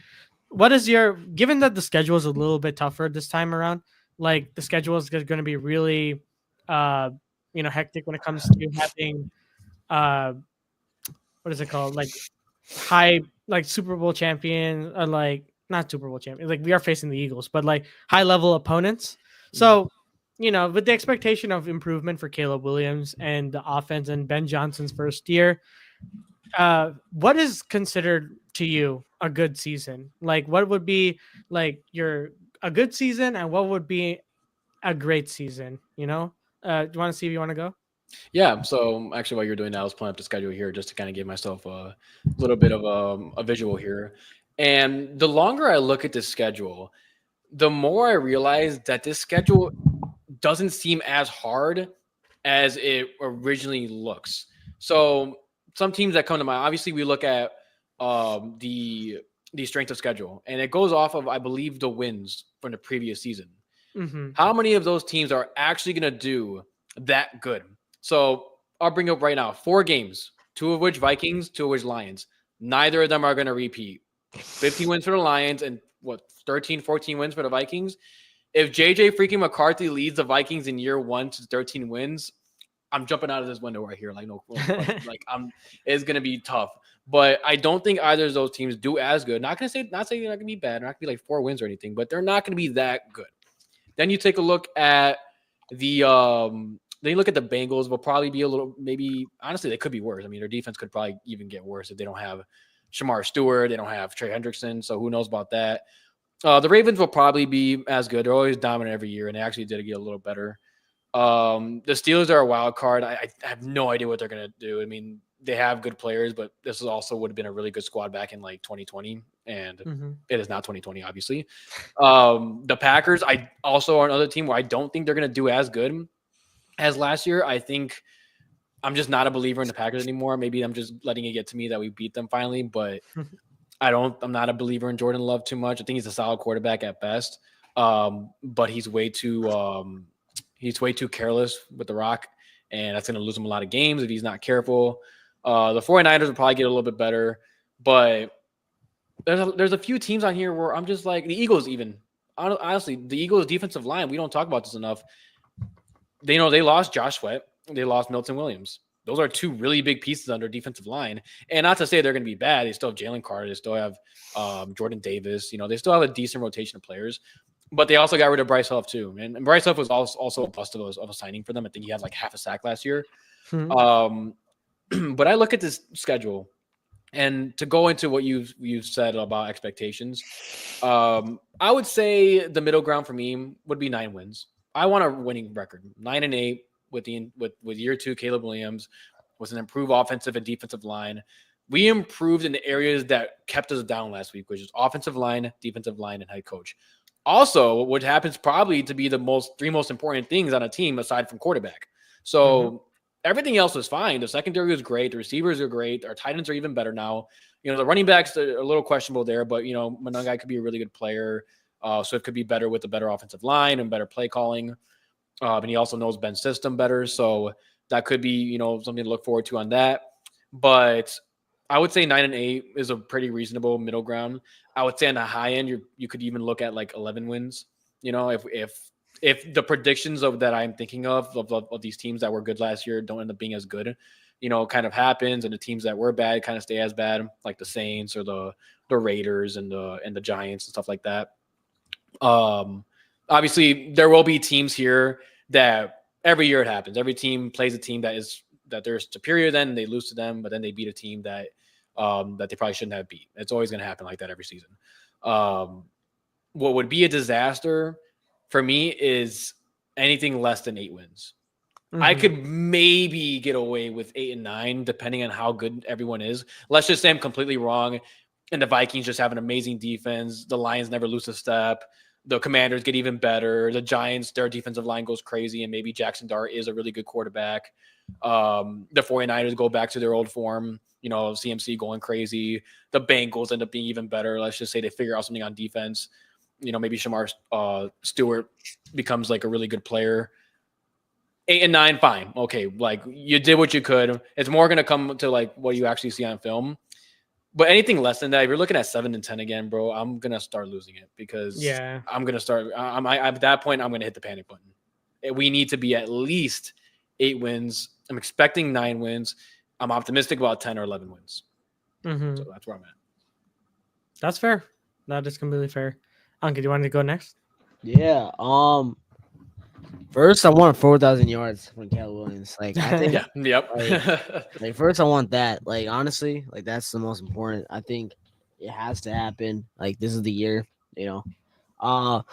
What is given that the schedule is a little bit tougher this time around, like the schedule is going to be really hectic when it comes to having what is it called, like high, like Super Bowl champion, or like not Super Bowl champion, like we are facing the Eagles, but like high level opponents. So with the expectation of improvement for Caleb Williams and the offense and Ben Johnson's first year, what is considered to you a good season? Like what would be like a good season, and what would be a great season? Do you want to see if you want to go? Yeah. So actually, while you're doing that, I was pulling up the schedule here just to kind of give myself a little bit of a visual here. And the longer I look at this schedule, the more I realize that this schedule doesn't seem as hard as it originally looks. So some teams that come to mind, obviously we look at the strength of schedule, and it goes off of, I believe, the wins from the previous season. Mm-hmm. How many of those teams are actually going to do that good? So I'll bring up right now 4 games, 2 of which Vikings, 2 of which Lions. Neither of them are going to repeat. 15 wins for the Lions and 13, 14 wins for the Vikings. If JJ freaking McCarthy leads the Vikings in year 1 to 13 wins, I'm jumping out of this window right here. Like, no, it's going to be tough. But I don't think either of those teams do as good. Not saying they're not going to be bad. They're not going to be like 4 wins or anything, but they're not going to be that good. Then you take a look at the Bengals. Will probably be a little, maybe, honestly, they could be worse. I mean, their defense could probably even get worse if they don't have Shamar Stewart. They don't have Trey Hendrickson. So who knows about that? The Ravens will probably be as good. They're always dominant every year, and they actually did get a little better. The Steelers are a wild card. I have no idea what they're gonna do. I mean, they have good players, but this is also would have been a really good squad back in like 2020, and Mm-hmm. it is not 2020, obviously. The Packers, I also are another team where I don't think they're gonna do as good as last year. I think I'm just not a believer in the Packers anymore. Maybe I'm just letting it get to me that we beat them finally, but I'm not a believer in Jordan Love too much. I think he's a solid quarterback at best. But he's way too careless with the rock, and that's going to lose him a lot of games if he's not careful. The 49ers will probably get a little bit better, but there's a few teams on here where I'm just like the Eagles. Even honestly, the Eagles' defensive line. We don't talk about this enough. They lost Josh Sweat. They lost Milton Williams. Those are two really big pieces on their defensive line. And not to say they're going to be bad. They still have Jalen Carter. They still have Jordan Davis. They still have a decent rotation of players. But they also got rid of Bryce Huff too. And Bryce Huff was also a bust of a signing for them. I think he had like half a sack last year. But I look at this schedule, and to go into what you've said about expectations, I would say the middle ground for me would be 9 wins. I want a winning record, 9-8 with year 2 Caleb Williams, with an improved offensive and defensive line. We improved in the areas that kept us down last week, which is offensive line, defensive line, and head coach. Also, what happens probably to be the 3 most important things on a team aside from quarterback. So everything else was fine. The secondary was great. The receivers are great. Our tight ends are even better now. The running backs are a little questionable there, but Monangai could be a really good player. So it could be better with a better offensive line and better play calling. And he also knows Ben's system better. So that could be, something to look forward to on that. But I would say 9-8 is a pretty reasonable middle ground. I would say on the high end, you could even look at like 11 wins. If the predictions that I'm thinking of these teams that were good last year don't end up being as good, kind of happens, and the teams that were bad kind of stay as bad, like the Saints or the Raiders and the Giants and stuff like that. Obviously, there will be teams here that every year it happens. Every team plays a team that they're superior, then they lose to them, but then they beat a team that they probably shouldn't have beat. It's always going to happen like that every season. What would be a disaster for me is anything less than 8 wins. I could maybe get away with 8 and 9, depending on how good everyone is. Let's just say I'm completely wrong, and the Vikings just have an amazing defense. The Lions never lose a step. The Commanders get even better. The Giants, their defensive line goes crazy, and maybe Jackson Dart is a really good quarterback. The 49ers go back to their old form, CMC going crazy. The Bengals end up being even better. Let's just say they figure out something on defense. Maybe Shamar Stewart becomes like a really good player. 8 and 9, fine. Okay, like you did what you could. It's more going to come to like what you actually see on film. But anything less than that, if you're looking at 7 and 10 again, bro, I'm gonna start losing it because I'm gonna start. At that point, I'm gonna hit the panic button. We need to be at least 8 wins. I'm expecting 9 wins. I'm optimistic about 10 or 11 wins. So that's where I'm at. That's fair. That is completely fair. Anka, do you want to go next? Yeah. First, I want 4,000 yards from Caleb Williams. Like, I think, like, first, I want that. Like, honestly, like, that's the most important. I think it has to happen. Like, this is the year, About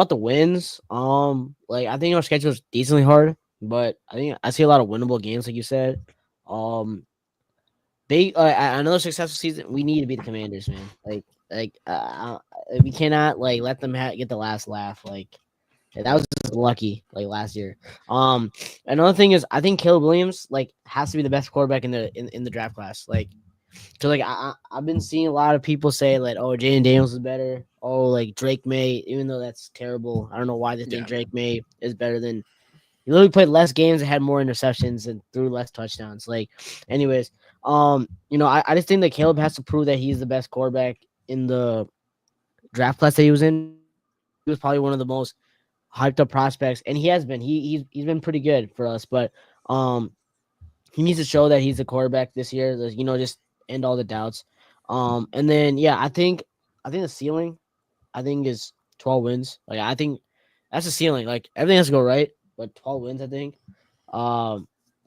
the wins, like, I think our schedule is decently hard, but I think I see a lot of winnable games, like you said. Another successful season, we need to beat the Commanders, man. We cannot, like, let them get the last laugh. Like, that was just lucky, like last year. Another thing is, I think Caleb Williams like has to be the best quarterback in the draft class. Like, so like I've been seeing a lot of people say like, oh, Jaden Daniels is better. Oh, like Drake May, even though that's terrible. I don't know why they think Drake May is better than. He literally played less games and had more interceptions and threw less touchdowns. Like, anyways, I just think that Caleb has to prove that he's the best quarterback in the draft class that he was in. He was probably one of the most hyped up prospects, and he has been. He's been pretty good for us, but he needs to show that he's a quarterback this year. Just end all the doubts. And then I think the ceiling, I think is 12 wins. Like I think that's the ceiling. Like everything has to go right, but 12 wins. I think. I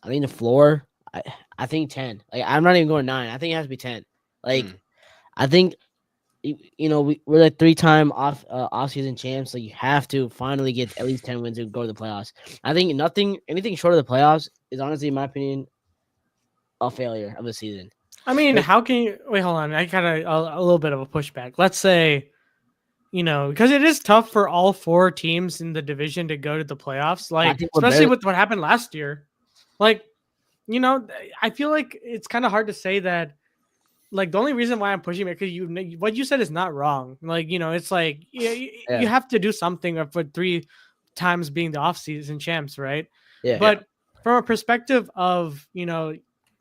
think the floor. I think 10. Like I'm not even going 9. I think it has to be 10. Like I think we're like 3-time off-season champs, so you have to finally get at least 10 wins to go to the playoffs. I think anything short of the playoffs is honestly, in my opinion, a failure of the season. I mean, Like, how can you wait? Hold on, I kind of a little bit of a pushback. Let's say, because it is tough for all four teams in the division to go to the playoffs. I Like, think we're especially better. with what happened last year. Like, I feel like it's kind of hard to say that. Like, the only reason why I'm pushing it because what you said is not wrong. Like, it's like you Yeah. have to do something for 3 times being the off-season champs, right? Yeah. But from a perspective of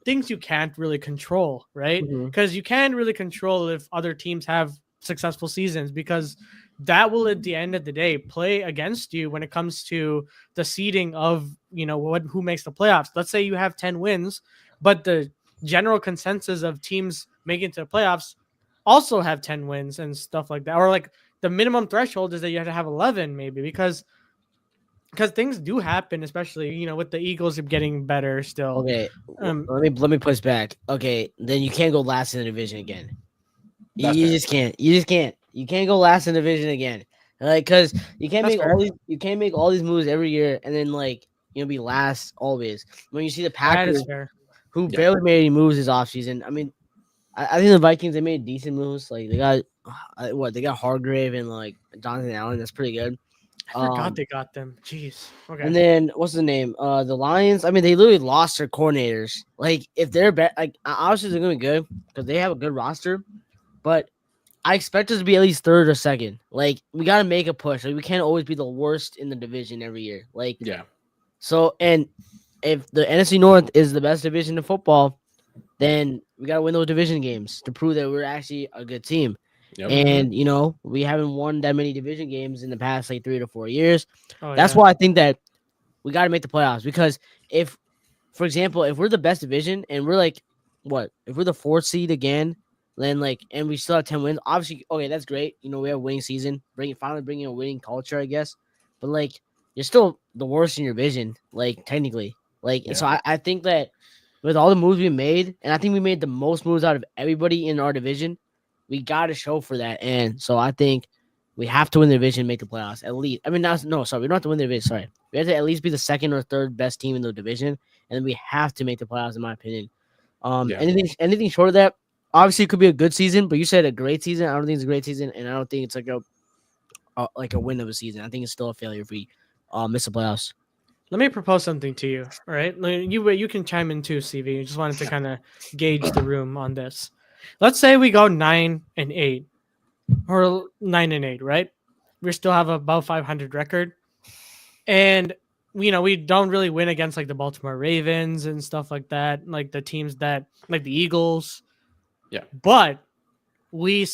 things you can't really control, right? Mhm. Because you can't really control if other teams have successful seasons, because that will at the end of the day play against you when it comes to the seeding of who makes the playoffs. Let's say you have 10 wins, but the general consensus of teams making it to the playoffs also have 10 wins and stuff like that, or like the minimum threshold is that you have to have 11 maybe, because things do happen, especially with the Eagles getting better still. Okay, um let me push back. Okay, then you can't go last in the division again. That's You fair. just can't. You just can't. You can't go last in the division again. Like, because you can't That's make fair. you can't make all these moves every year and then be last always. When you see the That is Packers, fair. who Yeah. barely made any moves this offseason. I mean, I think the Vikings, they made decent moves. Like, they got they got Hargrave and like Jonathan Allen. That's pretty good. I forgot they got them. Jeez. Okay. And then what's the name? The Lions. I mean, they literally lost their coordinators. Like, if they're obviously they're gonna be good because they have a good roster, but I expect us to be at least third or second. Like, we gotta make a push. Like, we can't always be the worst in the division every year. Like, Yeah. so, and if the NFC North is the best division in football, then we gotta win those division games to prove that we're actually a good team. Yep. And we haven't won that many division games in the past 3 to 4 years. Oh, That's yeah. why I think that we got to make the playoffs, because if, for example, if we're the best division and we're like, if we're the 4th seed again, then and we still have 10 wins, obviously, okay, that's great. We have a winning season, finally bringing a winning culture, I guess. But you're still the worst in your division, technically. And so Yeah. I think that with all the moves we made, and I think we made the most moves out of everybody in our division, we got to show for that. And so I think we have to win the division, make the playoffs at least. I mean, no, sorry, we don't have to win the division. Sorry, we have to at least be the 2nd or 3rd best team in the division, and then we have to make the playoffs, in my opinion. Yeah. Anything short of that, obviously, it could be a good season. But you said a great season. I don't think it's a great season, and I don't think it's like a win of a season. I think it's still a failure if we miss the playoffs. Let me propose something to you. All right, you can chime in too, CV. I just wanted to kind of gauge the room on this. Let's say we go 9-8, or 9-8, right? We still have above 500 record, and we don't really win against like the Baltimore Ravens and stuff like that, like the teams that like the Eagles. Yeah. But we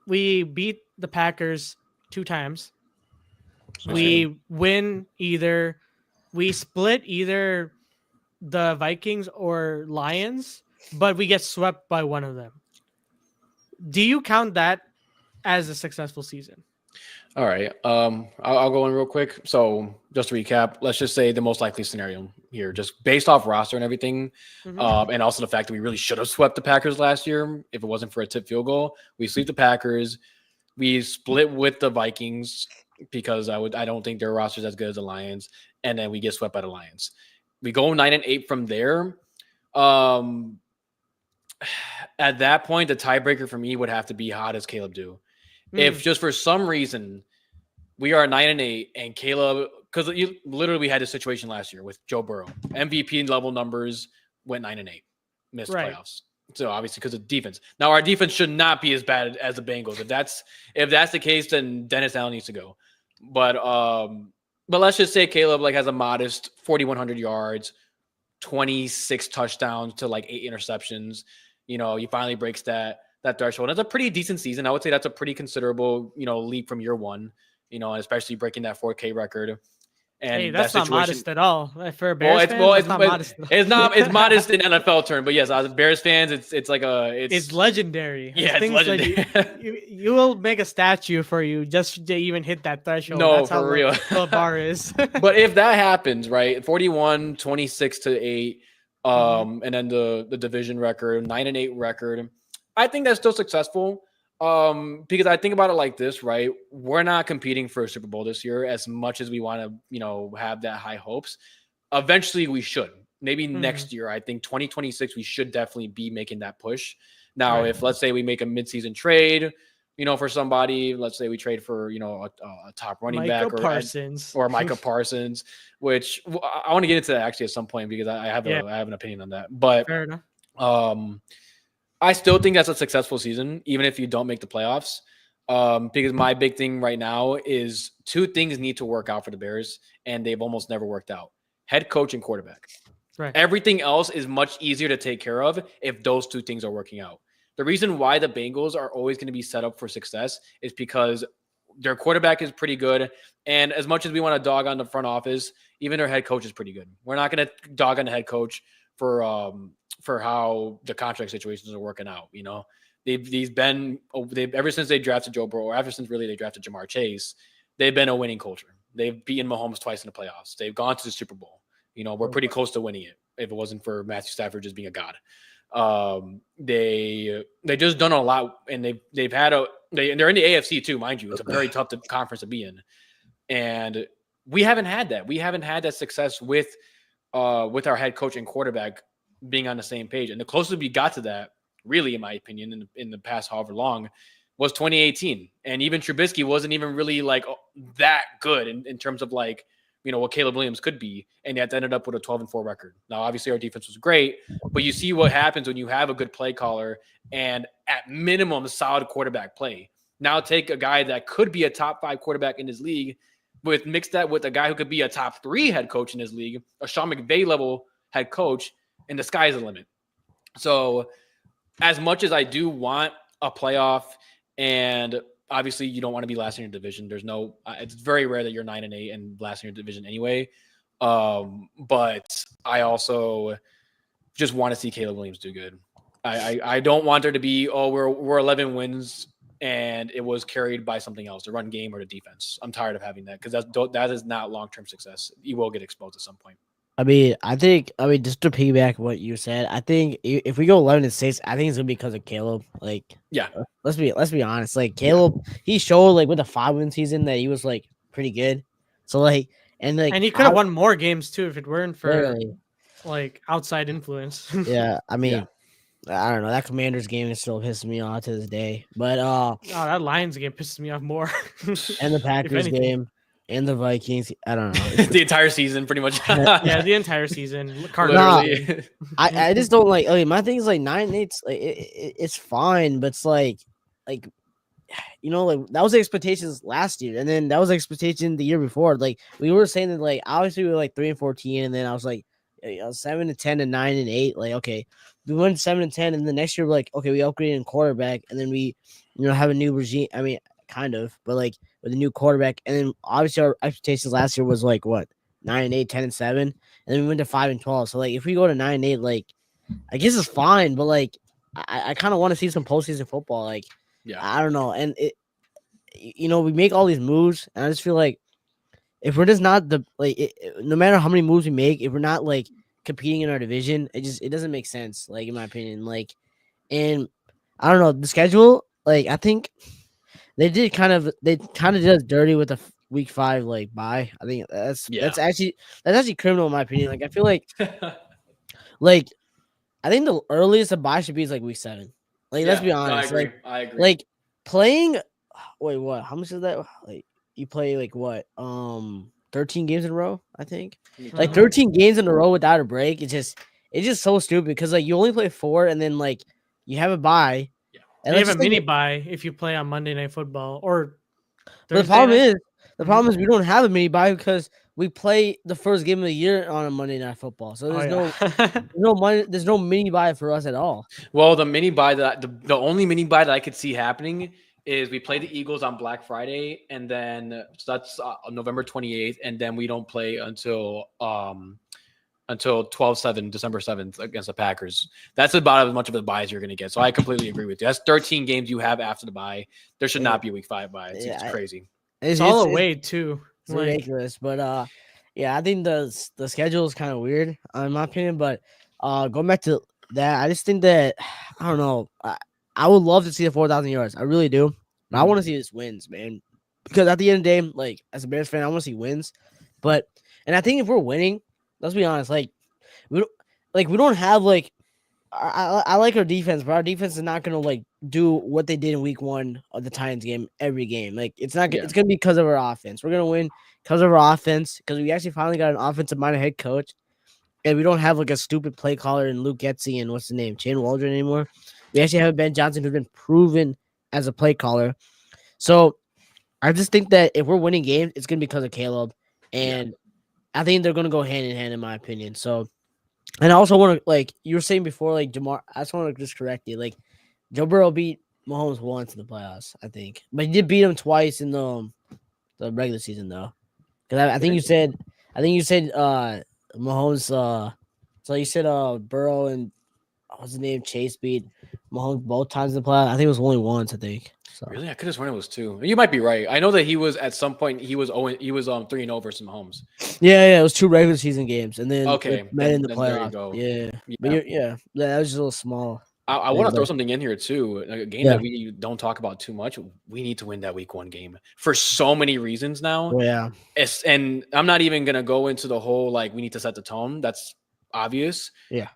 beat the Packers 2 times. We win we split either the Vikings or Lions, but we get swept by one of them. Do you count that as a successful season? All right. I'll go in real quick. So just to recap, let's just say the most likely scenario here, just based off roster and everything, and also the fact that we really should have swept the Packers last year if it wasn't for a tip field goal. We sweep the Packers. We split with the Vikings because I don't think their roster's as good as the Lions, and then we get swept by the Lions. We go 9-8 from there. At that point, the tiebreaker for me would have to be how does Caleb do? If just for some reason we are 9-8 and Caleb, because literally we had this situation last year with Joe Burrow, MVP level numbers, went 9-8, missed playoffs. So obviously because of defense. Now our defense should not be as bad as the Bengals. If that's the case, then Dennis Allen needs to go. But let's just say Caleb has a modest 4,100 yards, 26 touchdowns to 8 interceptions. He finally breaks that threshold. That's a pretty decent season. I would say that's a pretty considerable, leap from year one, especially breaking that 4K record. And hey, that's not modest at all. For Bears fans, it's not modest. It's modest in NFL terms, but yes, as Bears fans, it's legendary. Yeah, it's legendary. You will make a statue for you just to even hit that threshold. No, that's for how real. The bar is. But if that happens, right, 41, 26-8, and then the division record, 9-8 record, I think that's still successful. Because I think about it like this, right? We're not competing for a Super Bowl this year as much as we want to, have that high hopes. Eventually, we should. Maybe Mhm. next year. I think 2026, we should definitely be making that push. Now, Right. if let's say we make a midseason trade, for somebody, let's say we trade for, a top running Micah back Parsons. or Micah Parsons, which I want to get into that actually at some point because I have Yeah, I have an opinion on that. But fair enough. um, I still think that's a successful season, even if you don't make the playoffs. Because my big thing right now is two things need to work out for the Bears, and they've almost never worked out: head coach and quarterback. Right. Everything else is much easier to take care of if those two things are working out. The reason why the Bengals are always going to be set up for success is because their quarterback is pretty good. And as much as we want to dog on the front office, even their head coach is pretty good. We're not going to dog on the head coach for how the contract situations are working out. They've ever since they drafted Joe Burrow, or ever since really they drafted Jamar Chase, they've been a winning culture. They've beaten Mahomes twice in the playoffs. They've gone to the Super Bowl. We're pretty close to winning it if it wasn't for Matthew Stafford just being a god. They just done a lot, and they've had they're in the AFC too, mind you. It's a very tough conference to be in, and we haven't had that. We haven't had that success with our head coach and quarterback being on the same page. And the closest we got to that, really, in my opinion, in the past however long, was 2018. And even Trubisky wasn't even really like that good in terms of like, what Caleb Williams could be. And yet ended up with a 12-4 record. Now, obviously our defense was great, but you see what happens when you have a good play caller and at minimum solid quarterback play. Now take a guy that could be a top 5 quarterback in his league, mix that with a guy who could be a top 3 head coach in his league, a Sean McVay level head coach, and the sky's the limit. So as much as I do want a playoff, and obviously you don't want to be last in your division, it's very rare that you're 9-8 and last in your division anyway. But I also just want to see Caleb Williams do good. I don't want there to be, we're 11 wins and it was carried by something else, the run game or the defense. I'm tired of having that because that is not long-term success. You will get exposed at some point. I think just to piggyback what you said, I think if we go 11-6, I think it's gonna be because of Caleb. Like, Yeah, let's be honest. Like Caleb, he showed like with the 5-win season that he was like pretty good. So like, and he could have won more games too if it weren't for literally, like outside influence. yeah. I mean, Yeah. I don't know. That Commanders game is still pissing me off to this day. But Oh, that Lions game pisses me off more. and the Packers anything. game and the Vikings, I don't know. The entire season, pretty much. Yeah, the entire season. Literally. I just don't like. Okay, my thing is like 9-8's like it's fine, but it's like like that was the expectations last year, and then that was the expectation the year before. Like we were saying that like obviously we were like 3-14, and then I was like 7-10 and 9-8. Like okay, we went 7-10, and the next year we're like okay, we upgraded in quarterback, and then we have a new regime. I mean, kind of, but like with a new quarterback, and then obviously our expectations last year was like what 9-8, 10-7, and then we went to 5-12. So like if we go to 9-8, like I guess it's fine, but like I kind of want to see some postseason football. Like Yeah. I don't know, and we make all these moves, and I just feel like if we're just not no matter how many moves we make, if we're not like competing in our division, it doesn't make sense. Like in my opinion, like, and I don't know the schedule. Like I think they kind of did us dirty with the week 5 like bye. I think that's actually criminal in my opinion. Like I feel like I think the earliest a bye should be is like week 7. Like let's be honest. I agree. Like playing. Wait, what? How much is that? Like you play like what? 13 games in a row. I think like 13 games in a row without a break. It's just so stupid because like you only play 4 and then like you have a bye. Yeah. And you have a mini bye if you play on Monday Night Football or. But the problem is we don't have a mini bye because we play the first game of the year on a Monday Night Football. So there's no mini bye for us at all. Well, the mini bye the only mini bye that I could see happening is we play the Eagles on Black Friday, and then so that's November 28th, and then we don't play until 12/7, December 7th against the Packers. That's about as much of a bye as you're going to get. So I completely agree with you. That's 13 games you have after the bye. There should not be a week 5 bye. It's crazy. It's all away too. It's ridiculous, but yeah, I think the schedule is kind of weird in my opinion. But going back to that, I just think that I don't know. I would love to see the 4,000 yards. I really do. But I want to see this wins, man. Because at the end of the day, like as a Bears fan, I want to see wins. But and I think if we're winning, let's be honest, we don't have like I like our defense, but our defense is not gonna like do what they did in week 1 of the Titans game every game. Like it's not Yeah. it's gonna be because of our offense. We're gonna win because of our offense, because we actually finally got an offensive minded head coach. And we don't have like a stupid play caller and Luke Getzey and what's the name, Shane Waldron anymore. We actually have Ben Johnson who's been proven as a play caller. So I just think that if we're winning games, it's gonna be because of Caleb, and I think they're gonna go hand in hand in my opinion. So, and I also want to like you were saying before, like Jamar. I just want to just correct you. Like Joe Burrow beat Mahomes once in the playoffs, I think, but he did beat him twice in the regular season though. Because I think you said Mahomes. So you said Burrow and what was the name, Chase beat Mahomes both times in the playoffs. I think it was only once. I think. So. Really, I could have sworn it was 2. You might be right. I know that he was at some point he was 3-0 versus Mahomes. Yeah, it was 2 regular season games, and then Okay, met in the then there you playoffs. go. Yeah, Yeah. but that was just a little small. I want to throw something in here too. A game Yeah. that we don't talk about too much. We need to win that week 1 game for so many reasons now. Oh, yeah, And I'm not even gonna go into the whole like we need to set the tone. That's obvious. Yeah.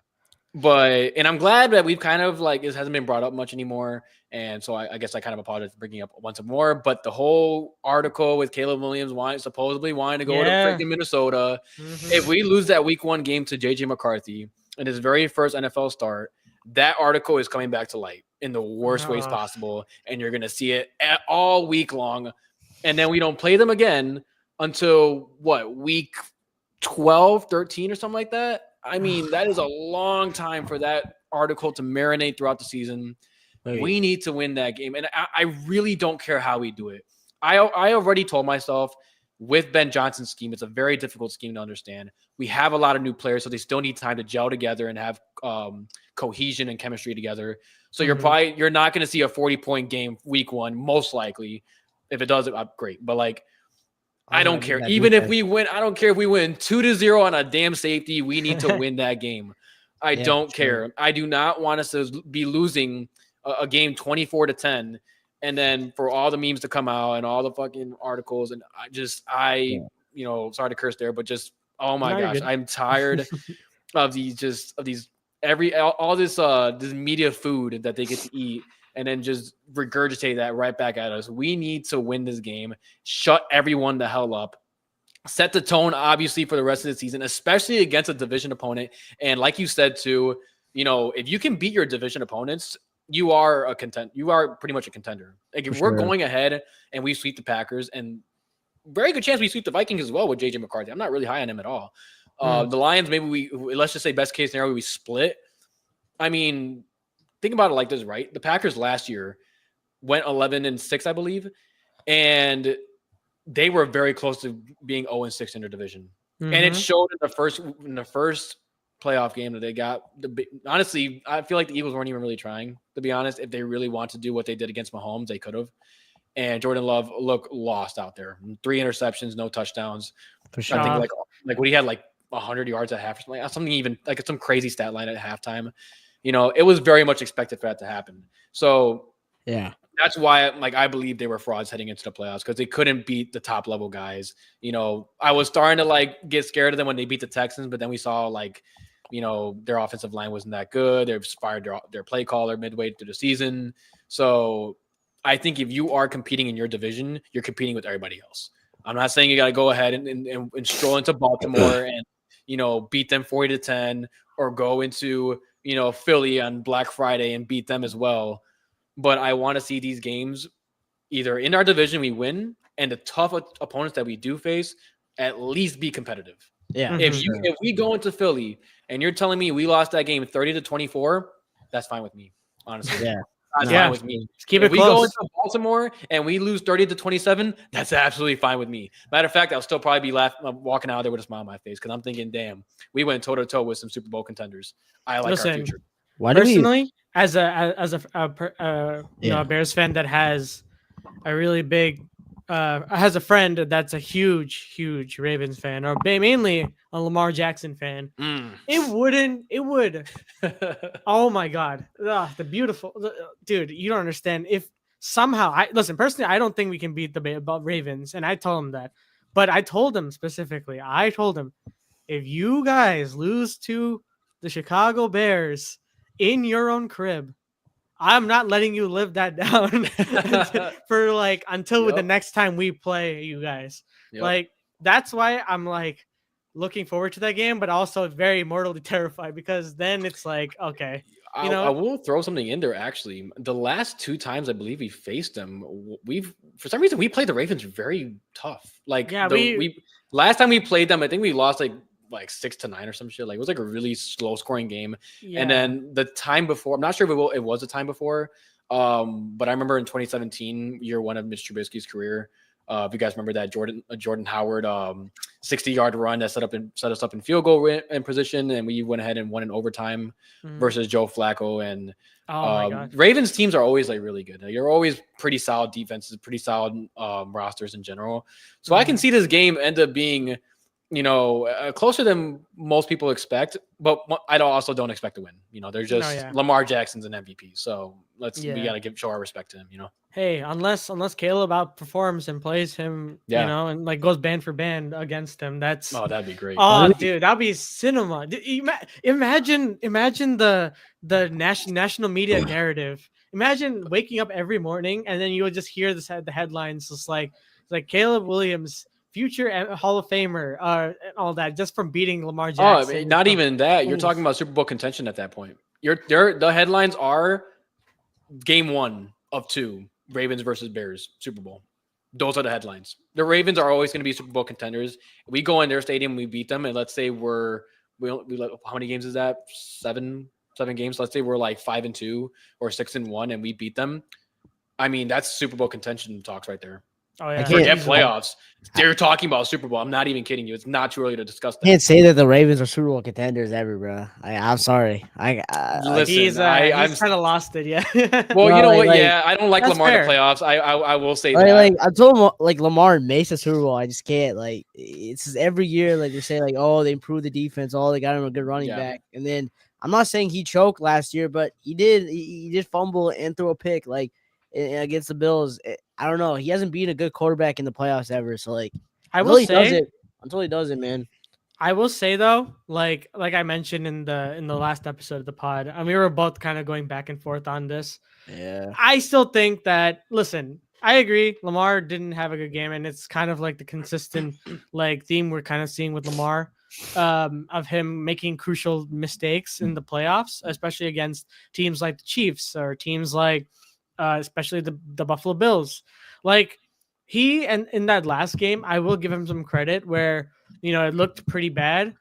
But I'm glad that we've kind of like it hasn't been brought up much anymore. And so I guess I kind of apologize for bringing it up once more. But the whole article with Caleb Williams supposedly wanting to go to freaking Minnesota. Mm-hmm. If we lose that week 1 game to JJ McCarthy in his very first NFL start, that article is coming back to light in the worst ways possible. And you're going to see it all week long. And then we don't play them again until week 12, 13 or something like that. I mean, that is a long time for that article to marinate throughout the season. We need to win that game. And I really don't care how we do it. I already told myself with Ben Johnson's scheme, it's a very difficult scheme to understand. We have a lot of new players, so they still need time to gel together and have cohesion and chemistry together. So you're not going to see a 40-point game week 1, most likely. If it does, great. But like, I don't care. Even if we win, I don't care if we win 2-0 on a damn safety. We need to win that game. I don't care. I do not want us to be losing a game 24-10, and then for all the memes to come out and all the fucking articles, and sorry to curse there, but just oh my gosh, I'm tired of this media food that they get to eat and then just regurgitate that right back at us. We need to win this game, shut everyone the hell up, set the tone, obviously, for the rest of the season, especially against a division opponent. And like you said, too, if you can beat your division opponents, you are pretty much a contender. Like if we're going ahead and we sweep the Packers, and very good chance we sweep the Vikings as well with JJ McCarthy. I'm not really high on him at all. The Lions, maybe let's just say best case scenario, we split. I mean, think about it like this, right? The Packers last year went 11-6, I believe, and they were very close to being 0-6 in their division. And it showed in the first playoff game that they got. Honestly, I feel like the Eagles weren't even really trying, to be honest. If they really want to do what they did against Mahomes, they could have. And Jordan Love looked lost out there. 3 interceptions, no touchdowns. For sure. I think like what he had like 100 yards at half or something even like some crazy stat line at halftime. It was very much expected for that to happen. So yeah, that's why I believe they were frauds heading into the playoffs, because they couldn't beat the top level guys. I was starting to get scared of them when they beat the Texans, but then we saw their offensive line wasn't that good. They've fired their play caller midway through the season. So I think if you are competing in your division, you're competing with everybody else. I'm not saying you got to go ahead and stroll into Baltimore and, beat them 40-10, or go into, Philly on Black Friday and beat them as well. But I want to see these games either in our division we win, and the tough opponents that we do face at least be competitive. Yeah. If we go into Philly and you're telling me we lost that game 30-24, that's fine with me, honestly. Yeah. That's fine with me. Keep if it we close. go into Baltimore and we lose 30-27, that's absolutely fine with me. Matter of fact, I'll still probably be walking out there with a smile on my face, because I'm thinking, damn, we went toe to toe with some Super Bowl contenders. I like our future. Personally, as a Bears fan that has a really big has a friend that's a huge Ravens fan, or mainly a Lamar Jackson fan. Mm. It would. Oh my God, the beautiful dude. You don't understand. If somehow I listen personally, I don't think we can beat the Ravens, and I told him that. But I told him specifically. I told him if you guys lose to the Chicago Bears in your own crib, I'm not letting you live that down for like until the Yep. next time we play you guys. Yep. Like that's why I'm like looking forward to that game, but also very mortally terrified because then it's like, okay, I, you I know, will throw something in there. Actually, the last 2 times I believe we faced them, we've for some reason we played the Ravens very tough. Like yeah, we last time we played them, I think we lost like 6-9 or some shit. Like it was like a really slow scoring game. And yeah, then the time before, I'm not sure if it was the time before, but I remember in 2017, year one of Mitch Trubisky's career. If you guys remember that Jordan Howard 60-yard run that set us up in field goal in position, and we went ahead and won in overtime versus Joe Flacco. And oh my God, Ravens teams are always like really good. You're always pretty solid defenses, pretty solid rosters in general. So I can see this game end up being, closer than most people expect, but I also don't expect to win. They're just Lamar Jackson's an MVP, so we gotta show our respect to him. Hey, unless Caleb outperforms and plays him, and like goes band for band against him, that'd be great. Oh, dude, that'd be cinema. Imagine the national media narrative. Imagine waking up every morning and then you would just hear the headlines, just like Caleb Williams, future Hall of Famer, and all that, just from beating Lamar Jackson. Oh, I mean, not even that. You're talking about Super Bowl contention at that point. The headlines are game 1 of 2. Ravens versus Bears, Super Bowl. Those are the headlines. The Ravens are always going to be Super Bowl contenders. We go in their stadium, we beat them, and let's say we how many games is that? 7 games. Let's say we're like 5-2 or 6-1, and we beat them. I mean, that's Super Bowl contention talks right there. Oh yeah, forget playoffs. They're talking about Super Bowl. I'm not even kidding you. It's not too early to discuss that. I can't say that the Ravens are Super Bowl contenders ever, bro. I'm sorry. Listen, he's kind of lost it. Yeah. Well, you know what? I don't like Lamar in the playoffs. I will say that. Like I told him, like Lamar makes a Super Bowl. I just can't. Like it's just every year, like they say, like they improved the defense. They got him a good running back, and then I'm not saying he choked last year, but he did. He did fumble and throw a pick like against the Bills. I don't know. He hasn't been a good quarterback in the playoffs ever. So like, until he does it, man. I will say though, like I mentioned in the last episode of the pod, and we were both kind of going back and forth on this. Yeah. I still think that. Listen, I agree. Lamar didn't have a good game, and it's kind of like the consistent like theme we're kind of seeing with Lamar, of him making crucial mistakes in the playoffs, especially against teams like the Chiefs or teams like, especially the Buffalo Bills. Like he and in that last game, I will give him some credit where it looked pretty bad.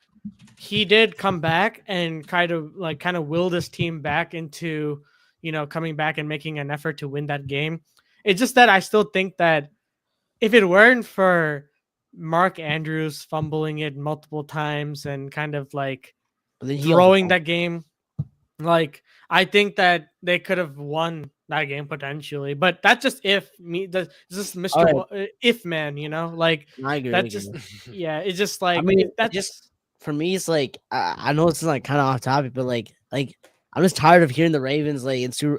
He did come back and kind of will this team back into coming back and making an effort to win that game. It's just that I still think that if it weren't for Mark Andrews fumbling it multiple times and kind of like throwing that game, like I think that they could have won that game potentially. But that's just this is Mr. If man, like I agree. That's just it's just like, I mean, that's just for me. It's like I know it's like kind of off topic, but like I'm just tired of hearing the Ravens in Super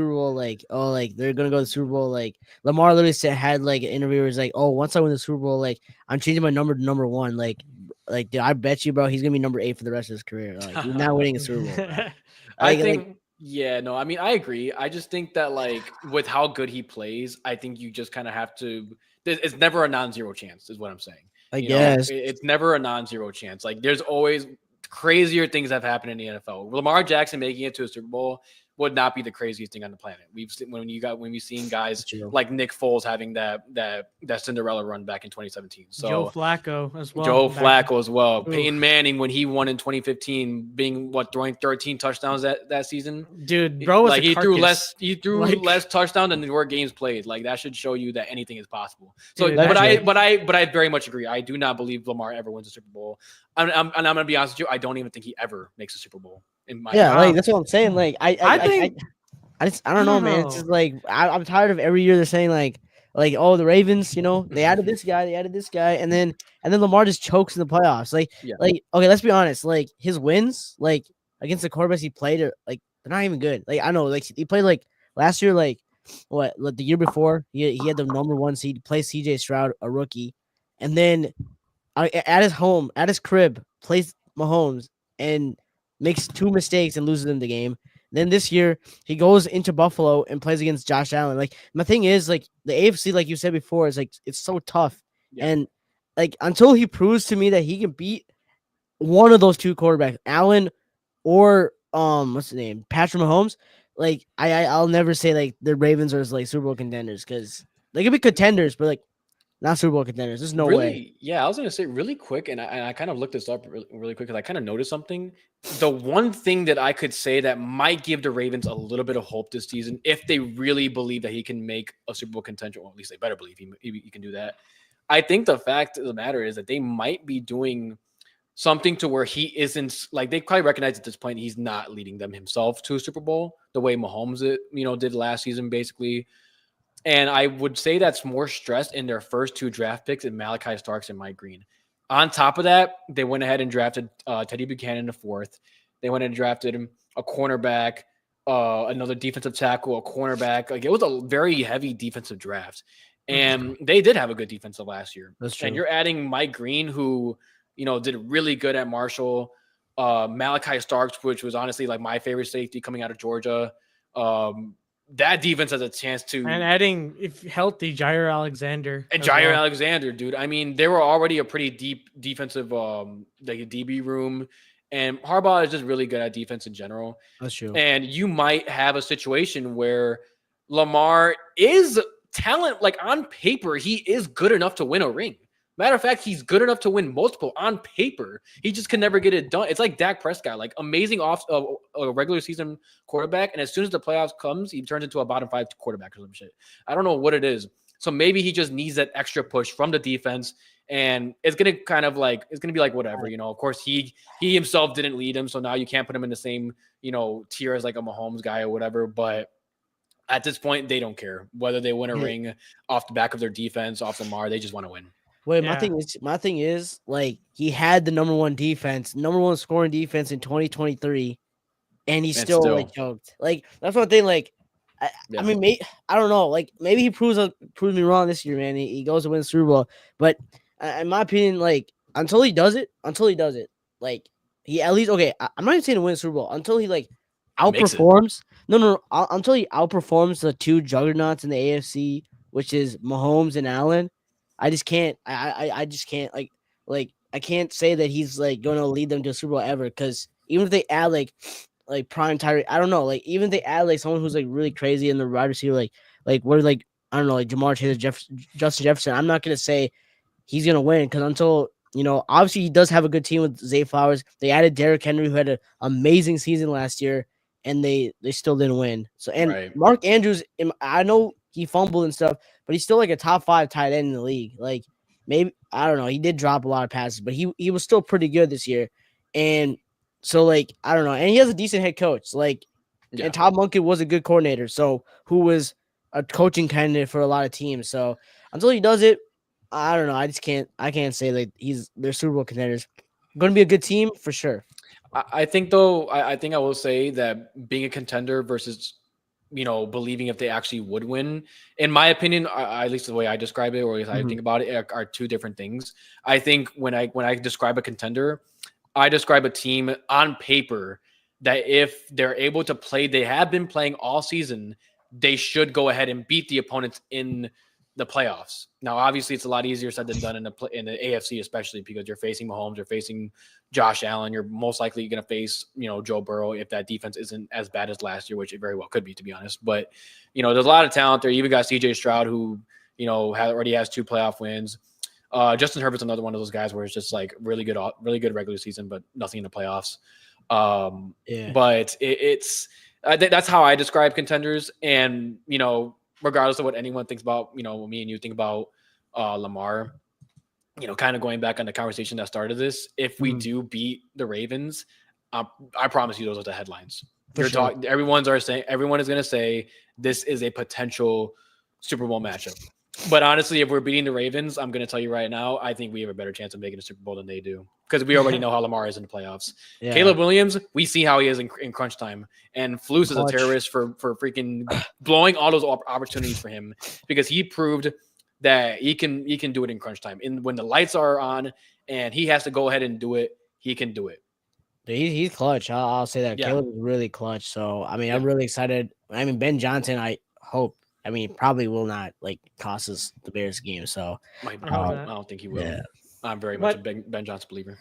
Bowl like they're gonna go to the Super Bowl. Like Lamar literally had like an interview where he's like, once I win the Super Bowl, like I'm changing my number to number 1. Like dude, I bet you, bro, he's gonna be number 8 for the rest of his career. Like he's not winning a Super Bowl. I think. I mean, I agree. I just think that with how good he plays, I think you just kind of have to. It's never a non-zero chance, is what I'm saying. I guess it's never a non-zero chance. Like there's always crazier things that have happened in the NFL. Lamar Jackson making it to a Super Bowl would not be the craziest thing on the planet. We've seen guys like Nick Foles having that Cinderella run back in 2017. So Joe Flacco as well. Peyton Manning when he won in 2015, being throwing 13 touchdowns that season. Dude, bro, was he threw less touchdowns than there were games played. Like that should show you that anything is possible. So, dude, but I very much agree. I do not believe Lamar ever wins a Super Bowl. And I'm gonna be honest with you. I don't even think he ever makes a Super Bowl. Like that's what I'm saying. Like I don't know, man. It's just like I'm tired of every year they're saying like like, oh, the Ravens, they added this guy, and then Lamar just chokes in the playoffs. Yeah. Okay, let's be honest. Like his wins, like against the quarterbacks he played, are like they're not even good. Like I know, like he played like last year, like the year before, he had the number one seed, plays CJ Stroud, a rookie, and then at his home, at his crib, plays Mahomes and makes two mistakes and loses in the game. Then this year he goes into Buffalo and plays against Josh Allen. Like my thing is like the AFC, like you said before, is like it's so tough. Yeah. And like until he proves to me that he can beat one of those two quarterbacks, Allen or what's the name, Patrick Mahomes, like I'll never say like the Ravens are like Super Bowl contenders because they could be contenders, but like not Super Bowl contenders. There's no way. Really, yeah, I was gonna say really quick, and I kind of looked this up really quick because I kind of noticed something. The one thing that I could say that might give the Ravens a little bit of hope this season, if they really believe that he can make a Super Bowl contention, or at least they better believe he can do that. I think the fact of the matter is that they might be doing something to where he isn't, like, they probably recognize at this point he's not leading them himself to a Super Bowl the way Mahomes did last season basically. And I would say that's more stressed in their first two draft picks in Malachi Starks and Mike Green. On top of that, they went ahead and drafted Teddy Buchanan in the fourth. They went and drafted a cornerback, another defensive tackle, a cornerback. Like, it was a very heavy defensive draft. And they did have a good defensive last year. That's true. And you're adding Mike Green, who, did really good at Marshall. Malachi Starks, which was honestly like my favorite safety coming out of Georgia. That defense has a chance to, and adding, if healthy, Jair Alexander. and Jair Alexander, dude. I mean, they were already a pretty deep defensive like a DB room, and Harbaugh is just really good at defense in general. That's true. And you might have a situation where Lamar is talent, like on paper, he is good enough to win a ring. Matter of fact, he's good enough to win multiple on paper. He just can never get it done. It's like Dak Prescott, like amazing off a regular season quarterback, and as soon as the playoffs comes, he turns into a bottom five quarterback or some shit. I don't know what it is. So maybe he just needs that extra push from the defense, and it's gonna be like whatever. Of course, he himself didn't lead him, so now you can't put him in the same tier as like a Mahomes guy or whatever. But at this point, they don't care whether they win a ring off the back of their defense, off Lamar. They just want to win. Wait, Yeah. my thing is like he had the number one scoring defense in 2023, and he still like choked. Like that's one thing. Like I mean, I don't know. Like maybe he proves me wrong this year, man. He goes to win the Super Bowl, but in my opinion, like until he does it, like he at least I'm not even saying to win the Super Bowl until he like outperforms. No, until he outperforms the two juggernauts in the AFC, which is Mahomes and Allen. I just can't. I just can't like I can't say that he's like going to lead them to a Super Bowl ever. Because even if they add like prime Tyree, I don't know. Like even if they add like someone who's like really crazy in the wide receiver, like what like I don't know, like Jamar Chase, Justin Jefferson. I'm not gonna say he's gonna win because until obviously he does have a good team with Zay Flowers. They added Derrick Henry, who had an amazing season last year, and they still didn't win. So and Mark Andrews, I know he fumbled and stuff, but he's still like a top 5 tight end in the league. Like maybe I don't know. He did drop a lot of passes, but he was still pretty good this year. And so like I don't know. And he has a decent head coach. And Todd Monken was a good coordinator. So who was a coaching candidate for a lot of teams. So until he does it, I don't know. I can't say like they're Super Bowl contenders. Going to be a good team for sure. I think though. I think I will say that being a contender versus believing if they actually would win, in my opinion, at least the way I describe it, or at least I think about it, are two different things. I think when I describe a contender, I describe a team on paper that if they're able to play, they have been playing all season, they should go ahead and beat the opponents in the playoffs. Now, obviously, it's a lot easier said than done in the AFC, especially because you're facing Mahomes, you're facing Josh Allen, you're most likely going to face Joe Burrow if that defense isn't as bad as last year, which it very well could be, to be honest. But there's a lot of talent there. You even got CJ Stroud, who already has 2 playoff wins. Justin Herbert's another one of those guys where it's just like really good regular season, but nothing in the playoffs. But that's how I describe contenders, and regardless of what anyone thinks about, me and you think about Lamar, kind of going back on the conversation that started this, if we do beat the Ravens, I promise you those are the headlines. Everyone is going to say this is a potential Super Bowl matchup. But honestly, if we're beating the Ravens, I'm going to tell you right now, I think we have a better chance of making a Super Bowl than they do because we already know how Lamar is in the playoffs. Yeah. Caleb Williams, we see how he is in crunch time. And Flus is a terrorist for freaking blowing all those opportunities for him because he proved that he can do it in crunch time. And when the lights are on and he has to go ahead and do it, he can do it. He's clutch. I'll say that. Yeah. Caleb is really clutch. So, I mean, Yeah. I'm really excited. I mean, Ben Johnson, I hope. I mean, probably will not like cost us the Bears game. So I don't think he will. Yeah. I'm very much a Ben Johnson believer.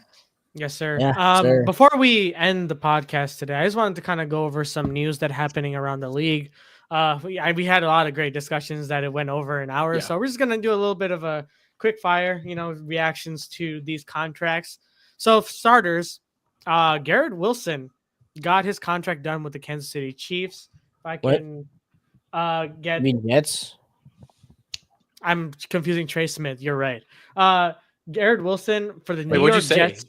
Yes, sir. Yeah, sir. Before we end the podcast today, I just wanted to kind of go over some news that happening around the league. We had a lot of great discussions that it went over an hour. Yeah. So we're just going to do a little bit of a quick fire, reactions to these contracts. So for starters, Garrett Wilson got his contract done with the Kansas City Chiefs. If I can get... You mean Jets? I'm confusing Trey Smith. You're right. Garrett Wilson for the New what'd York you say? Jets.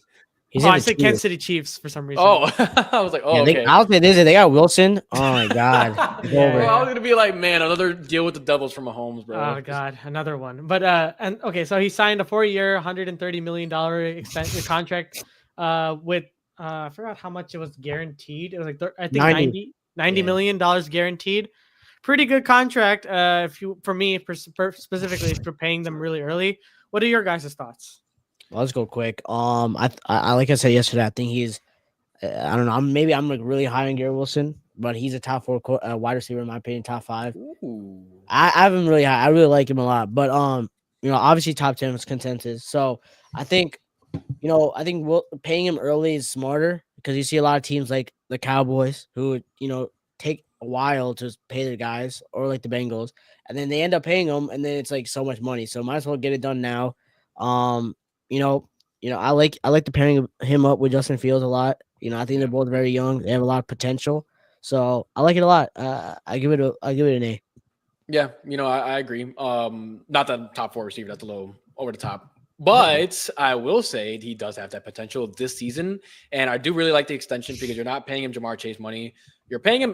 I said Kansas City Chiefs for some reason. Oh, I was like, okay. I'll say this: they got Wilson. Oh my God, it's over. Well, I was gonna be like, man, another deal with the Devils from Mahomes, bro. Oh God, another one. But and okay, so he signed a 4-year, $130 million extension contract with I forgot how much it was guaranteed. It was like I think $90 million guaranteed. Pretty good contract. Specifically, if you're paying them really early. What are your guys' thoughts? Well, let's go quick. I like I said yesterday, I think he's I don't know. I'm like really high on Garrett Wilson, but he's a top 4 wide receiver in my opinion, top 5. Ooh. I have him really high. I really like him a lot, but obviously top 10 is consensus. So I think paying him early is smarter because you see a lot of teams like the Cowboys who take a while to pay their guys, or like the Bengals, and then they end up paying them, and then it's like so much money. So might as well get it done now. I like the pairing him up with Justin Fields a lot. I think they're both very young. They have a lot of potential. So I like it a lot. I give it an A. Yeah, I agree. Not the top 4 receiver, that's a little over the top. But I will say he does have that potential this season. And I do really like the extension because you're not paying him Jamar Chase money. You're paying him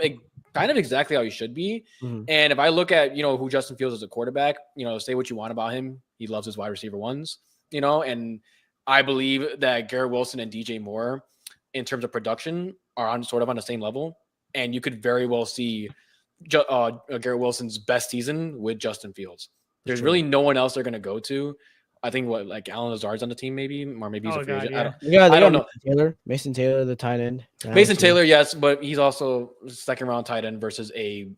kind of exactly how he should be. Mm-hmm. And if I look at, who Justin Fields is as a quarterback, say what you want about him. He loves his wide receiver ones, and I believe that Garrett Wilson and DJ Moore, in terms of production, are on the same level. And you could very well see Garrett Wilson's best season with Justin Fields. There's really no one else they're going to go to. I think Alan Lazard's on the team, maybe, or maybe he's a free agent. Yeah. I don't know. Mason Taylor, the tight end. Mason Taylor, yes, but he's also second round tight end versus a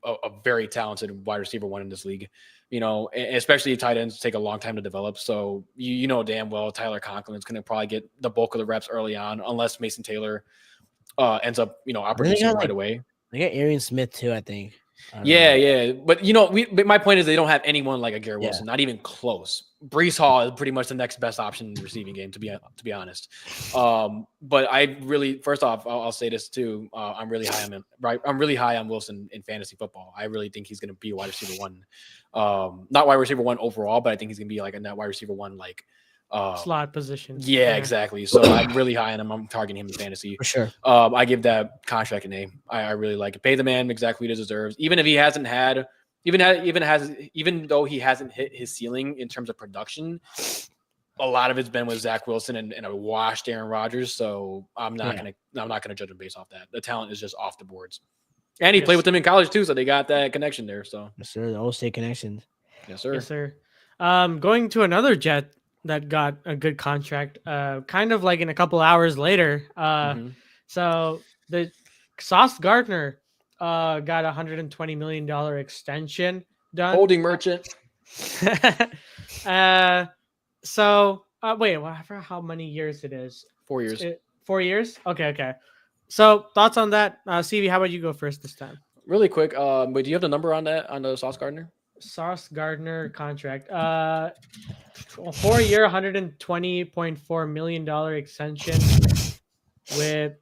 very talented wide receiver one in this league. Especially tight ends take a long time to develop. So you know damn well Tyler Conklin's going to probably get the bulk of the reps early on, unless Mason Taylor ends up outproducing right away. They got Arian Smith too, I think. Yeah. But my point is they don't have anyone like a Garrett Wilson, not even close. Brees Hall is pretty much the next best option in the receiving game, to be honest. But I really, first off, I'll say this too. I'm really high on him. Right, I'm really high on Wilson in fantasy football. I really think he's going to be a wide receiver one, not wide receiver one overall, but I think he's going to be like in that wide receiver one slot position. Yeah, exactly. So I'm really high on him. I'm targeting him in fantasy for sure. I give that contract an A. I really like it. Pay the man exactly what he deserves, even if he hasn't had. Even though he hasn't hit his ceiling in terms of production, a lot of it's been with Zach Wilson and a washed Aaron Rodgers. So I'm not gonna judge him based off that. The talent is just off the boards, and he played with them in college too, so they got that connection there. So yes, sir, the All-State connections. Yes, sir. Yes, sir. Going to another Jet that got a good contract, kind of like in a couple hours later. So the Sauce Gardner got $120 million extension done. Holding merchant. Wait, I forgot how many years it is. 4 years. 4 years? Okay. So thoughts on that? CV, how about you go first this time? Really quick. But do you have the number on that, on the Sauce Gardner? Sauce Gardner contract. 4-year, $120.4 million extension with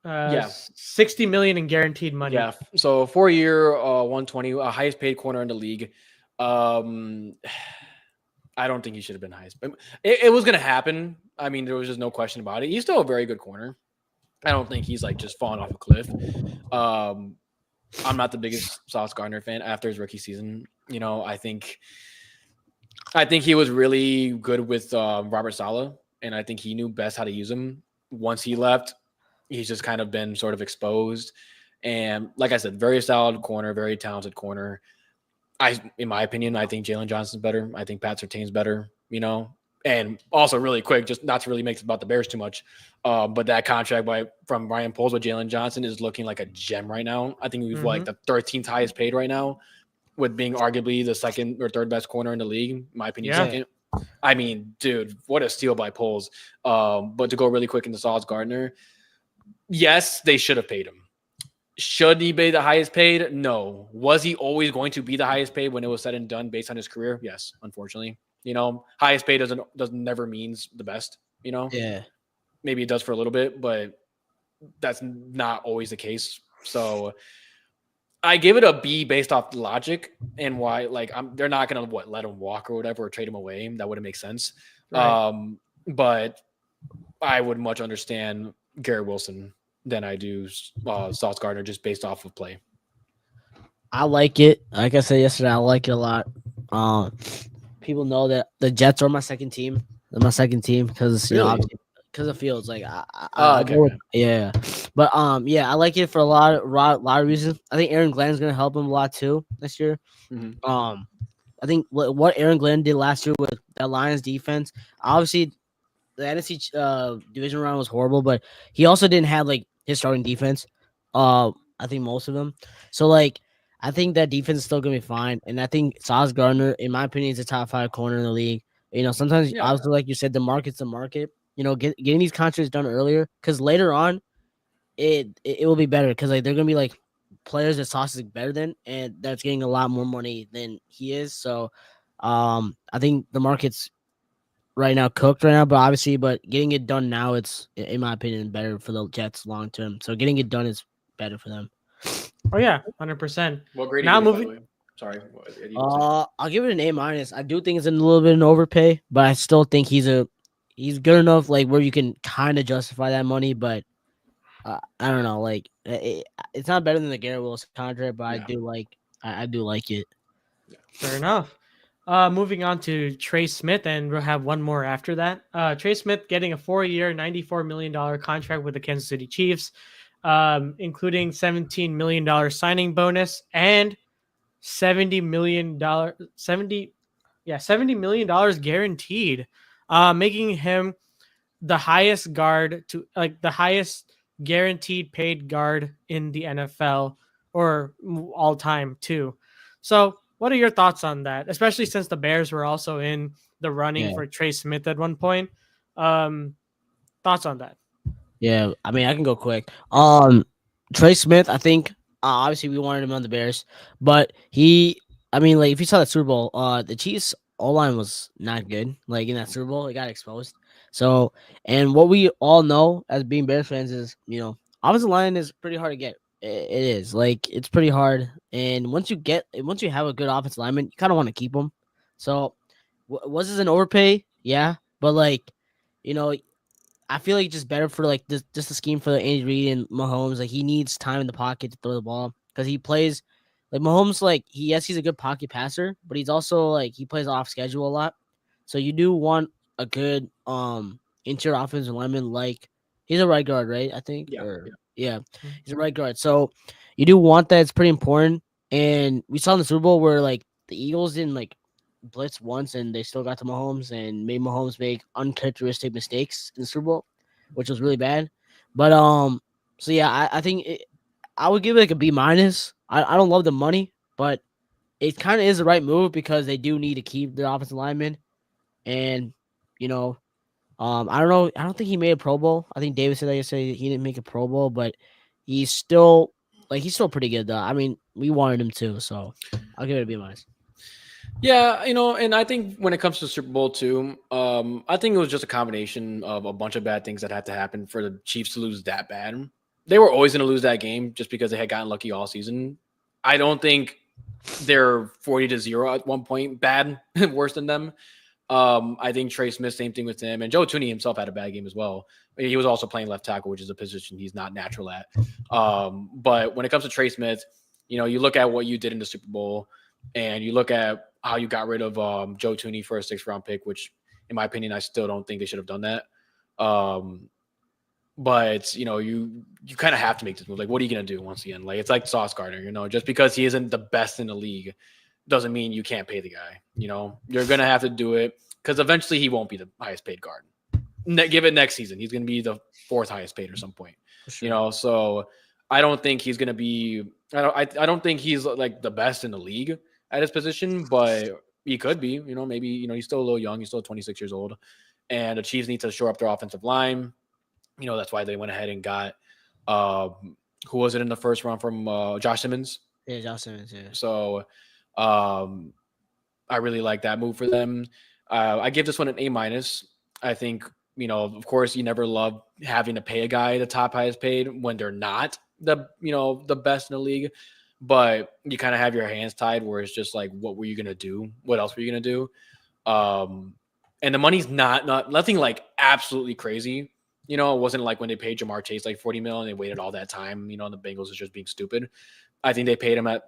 $60 million in guaranteed money. Yeah. So 4-year, 120, highest paid corner in the league. I don't think he should have been highest, but it was going to happen. I mean, there was just no question about it. He's still a very good corner. I don't think he's just falling off a cliff. I'm not the biggest Sauce Gardner fan after his rookie season. I think he was really good with Robert Saleh, and I think he knew best how to use him. Once he left, he's just kind of been sort of exposed. And like I said, very solid corner, very talented corner. In my opinion, I think Jalen Johnson's better. I think Pat Surtain's better, And also, really quick, just not to really make it about the Bears too much, but that contract from Ryan Poles with Jalen Johnson is looking like a gem right now. I think he's like the 13th highest paid right now, with being arguably the second or third best corner in the league. In my opinion, second. I mean, dude, what a steal by Poles. But to go really quick into Sauce Gardner, yes, they should have paid him. Should he be the highest paid? No. Was he always going to be the highest paid when it was said and done based on his career? Yes, unfortunately. Highest paid doesn't never means the best, Yeah. Maybe it does for a little bit, but that's not always the case. So I give it a B based off the logic and why, they're not going to let him walk or whatever, or trade him away. That wouldn't make sense. Right. But I would much understand Garrett Wilson than I do Sauce Gardner, just based off of play. I like it. Like I said yesterday, I like it a lot. People know that the Jets are my second team. They're my second team because because of Fields. Like, yeah. But yeah, I like it for a lot of reasons. I think Aaron Glenn's gonna help him a lot too this year. Mm-hmm. I think what Aaron Glenn did last year with the Lions defense, obviously the NFC division round was horrible, but he also didn't have his starting defense. I think most of them. So I think that defense is still gonna be fine, and I think Sauce Gardner, in my opinion, is a top 5 corner in the league. Sometimes obviously, like you said, the market's the market. Getting these contracts done earlier, because later on, it will be better because they're gonna be players that Sauce is better than, and that's getting a lot more money than he is. So, I think the market's right now cooked right now, but getting it done now, it's in my opinion better for the Jets long term. So getting it done is better for them. Oh yeah, 100%. What grade? Now moving. Sorry, I'll give it an A-. I do think it's a little bit an overpay, but I still think he's good enough where you can kind of justify that money. But I don't know, it's not better than the Garrett Wilson contract, but yeah. I do like it. Fair enough. Moving on to Trey Smith, and we'll have one more after that. Trey Smith getting a 4-year, $94 million contract with the Kansas City Chiefs, including $17 million signing bonus and $70 million guaranteed, making him the highest guard to the highest guaranteed paid guard in the NFL or all time too. So what are your thoughts on that? Especially since the Bears were also in the running for Trey Smith at one point. Thoughts on that? Yeah, I mean, I can go quick. Trey Smith, I think obviously we wanted him on the Bears, but if you saw that Super Bowl, the Chiefs O-line was not good. In that Super Bowl, it got exposed. So, and what we all know as being Bears fans is, offensive line is pretty hard to get. It is it's pretty hard, and once you have a good offensive lineman, you kind of want to keep them. So, was this an overpay? Yeah, but I feel it's just better for just the scheme for Andy Reid and Mahomes. He needs time in the pocket to throw the ball because he plays Mahomes. He's a good pocket passer, but he's also he plays off schedule a lot. So you do want a good interior offensive lineman. He's a right guard, right? I think. Yeah, he's a right guard. So you do want that. It's pretty important. And we saw in the Super Bowl where the Eagles didn't blitz once and they still got to Mahomes and made Mahomes make uncharacteristic mistakes in the Super Bowl, which was really bad. But so yeah, I think I would give it a B-. I don't love the money, but it kind of is the right move because they do need to keep their offensive linemen. And I don't know. I don't think he made a Pro Bowl. I think David said that yesterday he didn't make a Pro Bowl, but he's still pretty good though. I mean, we wanted him to, so I'll give it a B-. Yeah, and I think when it comes to Super Bowl too, I think it was just a combination of a bunch of bad things that had to happen for the Chiefs to lose that bad. They were always going to lose that game just because they had gotten lucky all season. I don't think they're 40-0 at one point, bad, worse than them. I think Trey Smith, same thing with him. And Joe Tooney himself had a bad game as well. He was also playing left tackle, which is a position he's not natural at. But when it comes to Trey Smith, you look at what you did in the Super Bowl. And you look at how you got rid of Joe Tooney for a 6th-round pick, which, in my opinion, I still don't think they should have done that. But you kind of have to make this move. Like, what are you gonna do once again? Like, it's like Sauce Gardner. Just because he isn't the best in the league doesn't mean you can't pay the guy. You're gonna have to do it because eventually he won't be the highest paid guard. Give it next season, he's gonna be the 4th highest paid or some point. Sure. So I don't think he's gonna be. I don't think he's like the best in the league at his position, but he could be. Maybe he's still a little young. He's still 26 years old, and the Chiefs need to shore up their offensive line. That's why they went ahead and got who was it in the first round from Josh Simmons? Yeah, Josh Simmons. Yeah. So I really like that move for them. I give this one an A-. I think of course, you never love having to pay a guy the top highest paid when they're not the best in the league. But you kind of have your hands tied where it's just like, what were you gonna do? What else were you gonna do? And the money's nothing like absolutely crazy. It wasn't like when they paid Jamar Chase like $40 million and they waited all that time. And the Bengals is just being stupid. I think they paid him at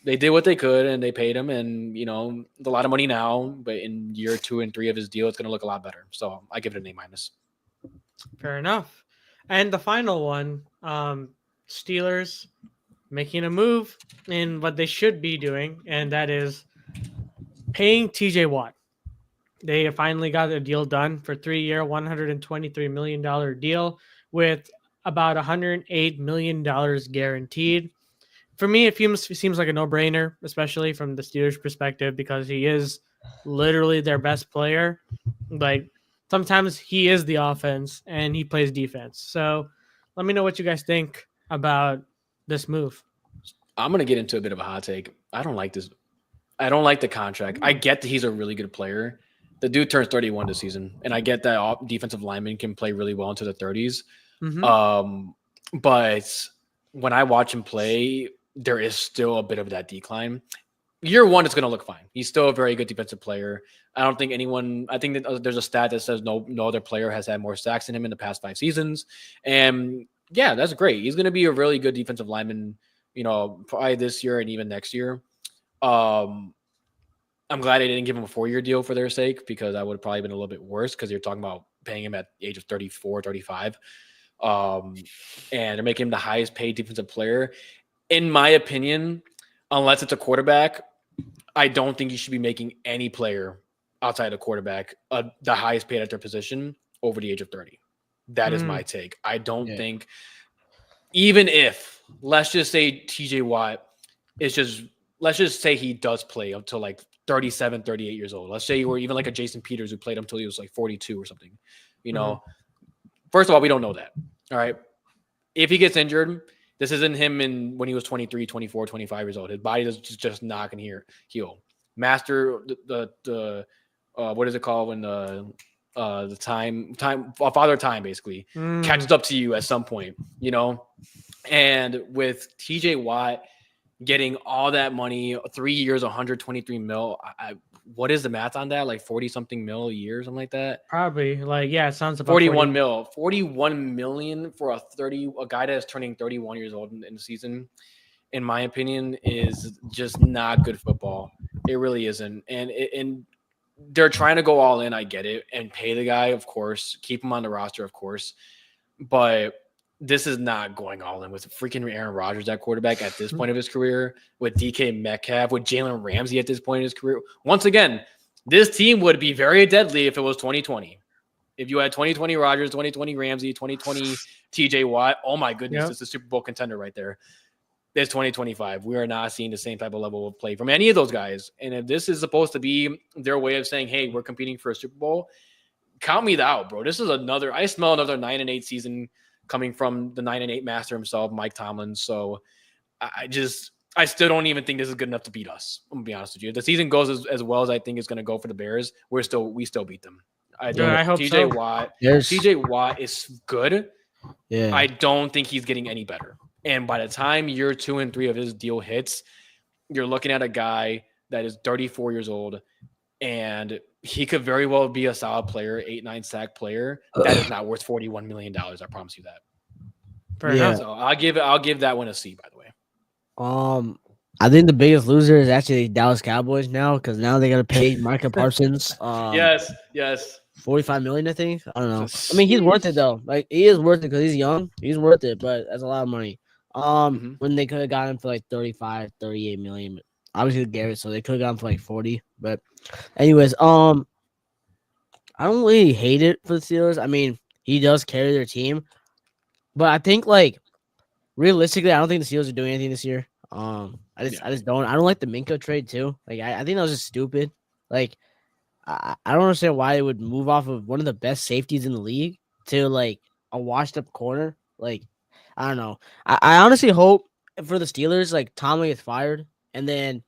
they did what they could and they paid him, and a lot of money now. But in year 2 and 3 of his deal, it's going to look a lot better. So I give it an A-. Fair enough. And the final one, Steelers making a move in what they should be doing, and that is paying TJ Watt. They finally got a deal done for 3-year, $123 million deal with about $108 million guaranteed. For me, it seems like a no-brainer, especially from the Steelers' perspective, because he is literally their best player. Like, sometimes he is the offense and he plays defense. So let me know what you guys think about this move. I'm going to get into a bit of a hot take. I don't like this. I don't like the contract. I get that he's a really good player. The dude turns 31 this season, and I get that defensive linemen can play really well into the 30s. Mm-hmm. But when I watch him play, there is still a bit of that decline. Year 1 is going to look fine. He's still a very good defensive player. I don't think I think that there's a stat that says no other player has had more sacks than him in the past 5 seasons. And yeah, that's great. He's going to be a really good defensive lineman, probably this year and even next year. I'm glad they didn't give him a 4-year deal for their sake, because that would have probably been a little bit worse, because you're talking about paying him at the age of 34, 35. And they're making him the highest paid defensive player. In my opinion, unless it's a quarterback, I don't think you should be making any player outside of quarterback the highest paid at their position over the age of 30. That is my take. I don't think, even if, let's just say TJ Watt let's just say he does play up to like 37, 38 years old. Let's say you were even like a Jason Peters who played until he was like 42 or something. First of all, we don't know that. All right. If he gets injured, this isn't him when he was 23, 24, 25 years old. His body is just not going to heal. Master the what is it called when the time father time basically catches up to you at some point, And with TJ Watt getting all that money, 3 years, 123 mil. What is the math on that? Like 40 something mil a year, something like that. Probably it sounds about 41 mil, 41 million for a guy that is turning 31 years old in the season, in my opinion, is just not good football. It really isn't. And they're trying to go all in. I get it. And pay the guy, of course, keep him on the roster, of course. But this is not going all in with freaking Aaron Rodgers at quarterback at this point of his career, with DK Metcalf, with Jalen Ramsey at this point in his career. Once again, this team would be very deadly if it was 2020. If you had 2020 Rodgers, 2020 Ramsey, 2020 TJ Watt, oh my goodness, It's a Super Bowl contender right there. It's 2025. We are not seeing the same type of level of play from any of those guys. And if this is supposed to be their way of saying, hey, we're competing for a Super Bowl, count me out, bro. This is I smell another 9-8 season coming from the 9-8 master himself, Mike Tomlin. So I still don't even think this is good enough to beat us. I'm gonna be honest with you. If the season goes as well as I think it's going to go for the Bears, we still beat them. I hope TJ Watt. TJ Watt is good. Yeah. I don't think he's getting any better. And by the time year 2 and 3 of his deal hits, you're looking at a guy that is 34 years old, and he could very well be a solid player, 8-9 sack player. That is not worth $41 million. I promise you that. Fair enough. So I'll give that one a C, by the way. I think the biggest loser is actually Dallas Cowboys now because now they got to pay Micah Parsons Yes. 45 million. I think. I don't know. I mean, he's worth it Sheesh. though. Like he is worth it because he's young. He's worth it, but that's a lot of money. Mhm. When they could have got him for like 35, 38 million. Obviously Garrett, so they could have got him for like 40. But anyways, I don't really hate it for the Steelers. I mean, he does carry their team, but I think like realistically, I don't think the Steelers are doing anything this year. Yeah. I just don't. I don't like the Minka trade too. Like, I think that was just stupid. Like, I don't understand why they would move off of one of the best safeties in the league to like a washed up corner. Like, I don't know. I honestly hope for the Steelers, like Tomlin gets fired, and then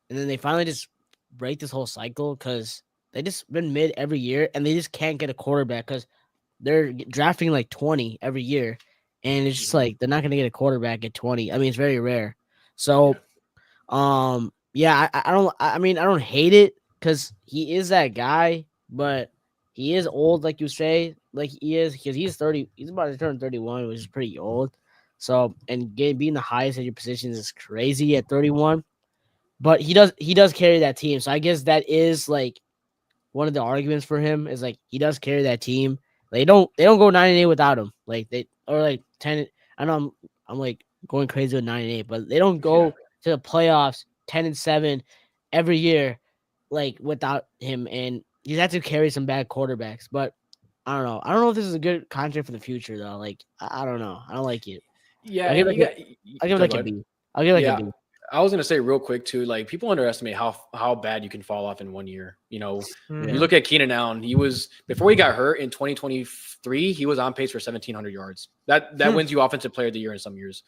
they finally just break this whole cycle because they just been mid every year and they just can't get a quarterback because they're drafting like 20 every year, and it's just Mhm. like they're not gonna get a quarterback at 20. I mean, it's very rare. Yeah. So, yeah, I don't. I mean, I don't hate it because he is that guy, but he is old, like you say, like he is because he's 30. He's about to turn 31, which is pretty old. So, and being the highest at your positions is crazy at 31. But he does carry that team. So I guess that is like one of the arguments for him is like he does carry that team. They don't go 9-8 without him. Like they or like 10. I know I'm like going crazy with 9-8, but they don't Yeah. go to the playoffs 10-7 every year like without him. And you have to carry some bad quarterbacks. But I don't know. I don't know if this is a good contract for the future though. Like I don't know. I don't like it. Yeah, I'll give and it you like got. I'll give it Sorry, like go a ahead. B. I'll give it like a Yeah, B. I was gonna say real quick too. Like people underestimate how bad you can fall off in 1 year. You Yeah. look at Keenan Allen. He was before he got hurt in 2023. He was on pace for 1,700 yards. That Hmm. wins you Offensive Player of the Year in some years.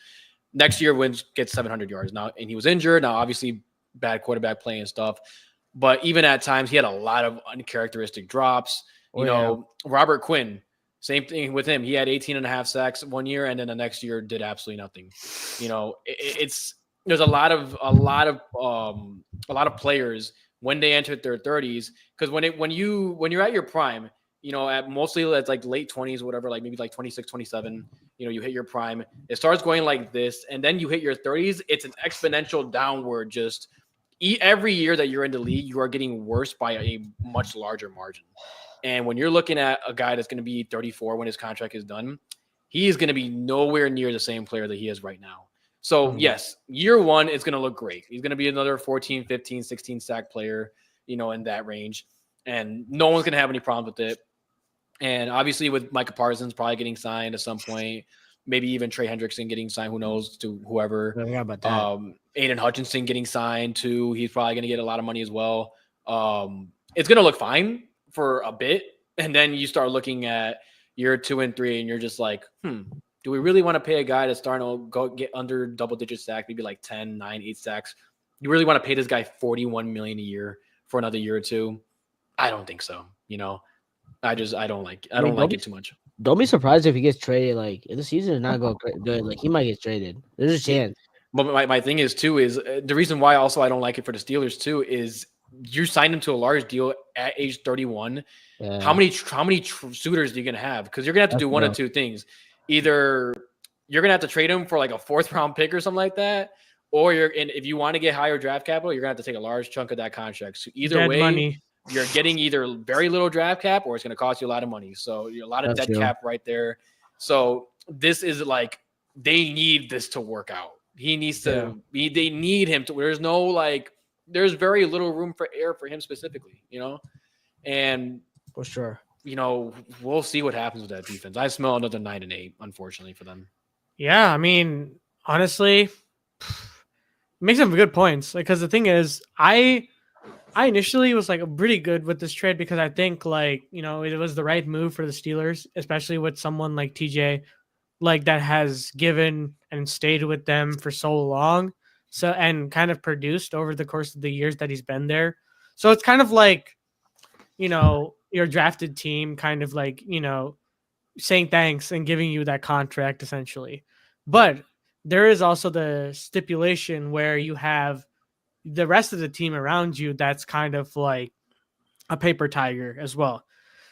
Next year wins gets 700 yards now, and he was injured. Now, obviously, bad quarterback play and stuff. But even at times, he had a lot of uncharacteristic drops. Oh yeah. Robert Quinn, same thing with him. He had 18 and a half sacks 1 year, and then the next year did absolutely nothing. It's there's a lot of players when they enter their 30s because when you're at your prime, at mostly it's like late 20s, whatever, like maybe like 26, 27, you hit your prime. It starts going like this, and then you hit your 30s. It's an exponential downward. Just every year that you're in the league, you are getting worse by a much larger margin. And when you're looking at a guy that's going to be 34 when his contract is done, he is going to be nowhere near the same player that he is right now. So, Mhm. yes, year one is going to look great. He's going to be another 14, 15, 16 sack player, in that range. And no one's going to have any problems with it. And obviously, with Micah Parsons probably getting signed at some point, maybe even Trey Hendrickson getting signed, who knows, to whoever. I forgot about that. Aiden Hutchinson getting signed too. He's probably going to get a lot of money as well. It's going to look fine for a bit. And then you start looking at year 2 and 3, and you're just like, do we really want to pay a guy that's starting to go get under double digit sack, maybe like 10, 9, 8 sacks? You really want to pay this guy $41 million a year for another year or two? I don't think so. I don't like I mean, it too much. don't be surprised if he gets traded. Like if the season is not go good, like he might get traded. There's a Yeah. chance. But my thing is too is the reason why also I don't like it for the Steelers too is you signed him to a large deal at age 31. How Yeah, many suitors are you gonna have? Because you're gonna have to that's do one of real. two things. Either you're gonna have to trade him for like a 4th round pick or something like that, or and if you want to get higher draft capital, you're gonna have to take a large chunk of that contract. So either Dead way, money. you're getting either very little draft cap or it's gonna cost you a lot of money. So a lot of That's dead real. cap right there. So this is like they need this to work out. He needs Yeah, to be. They need him to. There's no like. There's very little room for error for him specifically. And for sure. we'll see what happens with that defense. I smell another 9-8, unfortunately for them. Yeah, I mean, honestly, makes some good points. Like, because the thing is, I initially was like pretty good with this trade because I think like it was the right move for the Steelers, especially with someone like TJ, like that has given and stayed with them for so long, so and kind of produced over the course of the years that he's been there. So it's kind of like your drafted team kind of like saying thanks and giving you that contract essentially. But there is also the stipulation where you have the rest of the team around you that's kind of like a paper tiger as well.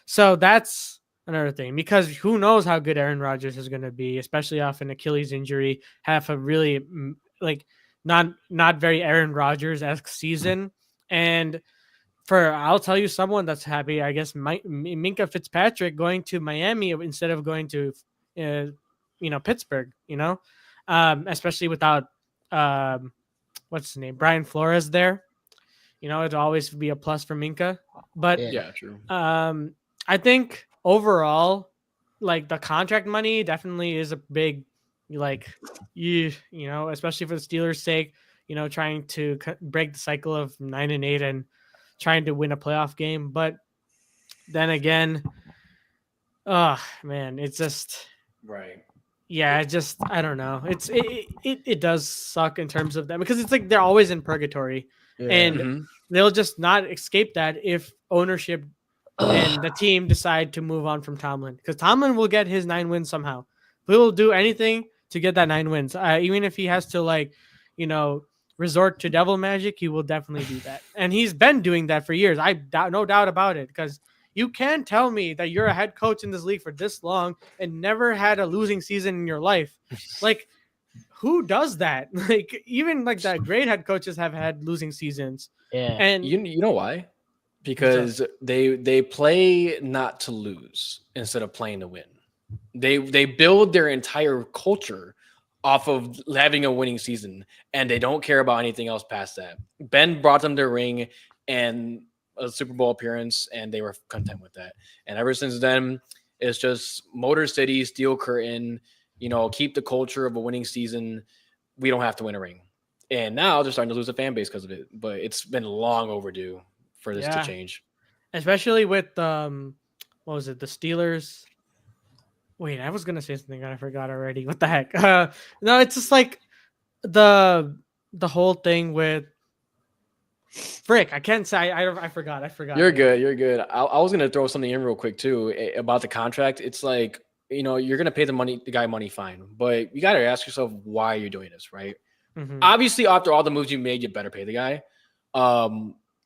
So that's another thing because who knows how good Aaron Rodgers is going to be, especially off an Achilles injury, have a really like not very Aaron Rodgers-esque season. And I'll tell you someone that's happy, I guess, Minka Fitzpatrick going to Miami instead of going to, Pittsburgh, especially without, what's his name? Brian Flores there. It'd always be a plus for Minka. But Yeah. Yeah, true. I think overall, like the contract money definitely is a big, especially for the Steelers' sake, trying to break the cycle of 9-8 and trying to win a playoff game. But then again, oh man, it's just Right. yeah, I don't know. It does suck in terms of them because it's like they're always in purgatory, and Mhm. they'll just not escape that if ownership and the team decide to move on from Tomlin, because Tomlin will get his 9 wins somehow. He will do anything to get that 9 wins, even if he has to resort to devil magic. He will definitely do that, and he's been doing that for years. No doubt about it, because you can't tell me that you're a head coach in this league for this long and never had a losing season in your life. Like, who does that? Like, even like the great head coaches have had losing seasons. Yeah. And You know why? Because they play not to lose instead of playing to win. They build their entire culture off of having a winning season, and they don't care about anything else past that. Ben brought them their ring and a Super Bowl appearance, and they were content with that. And ever since then, it's just Motor City, Steel Curtain, keep the culture of a winning season. We don't have to win a ring. And now they're starting to lose a fan base because of it. But it's been long overdue for this to change. Especially with what was it, the Steelers? Wait, I was gonna say something and I forgot already. What the heck? No, it's just like the whole thing with frick. I can't say. I forgot. You're good. You're good. I was gonna throw something in real quick too about the contract. It's like, you're gonna pay the guy money, fine, but you gotta ask yourself why you're doing this, right? Mm-hmm. Obviously, after all the moves you made, you better pay the guy.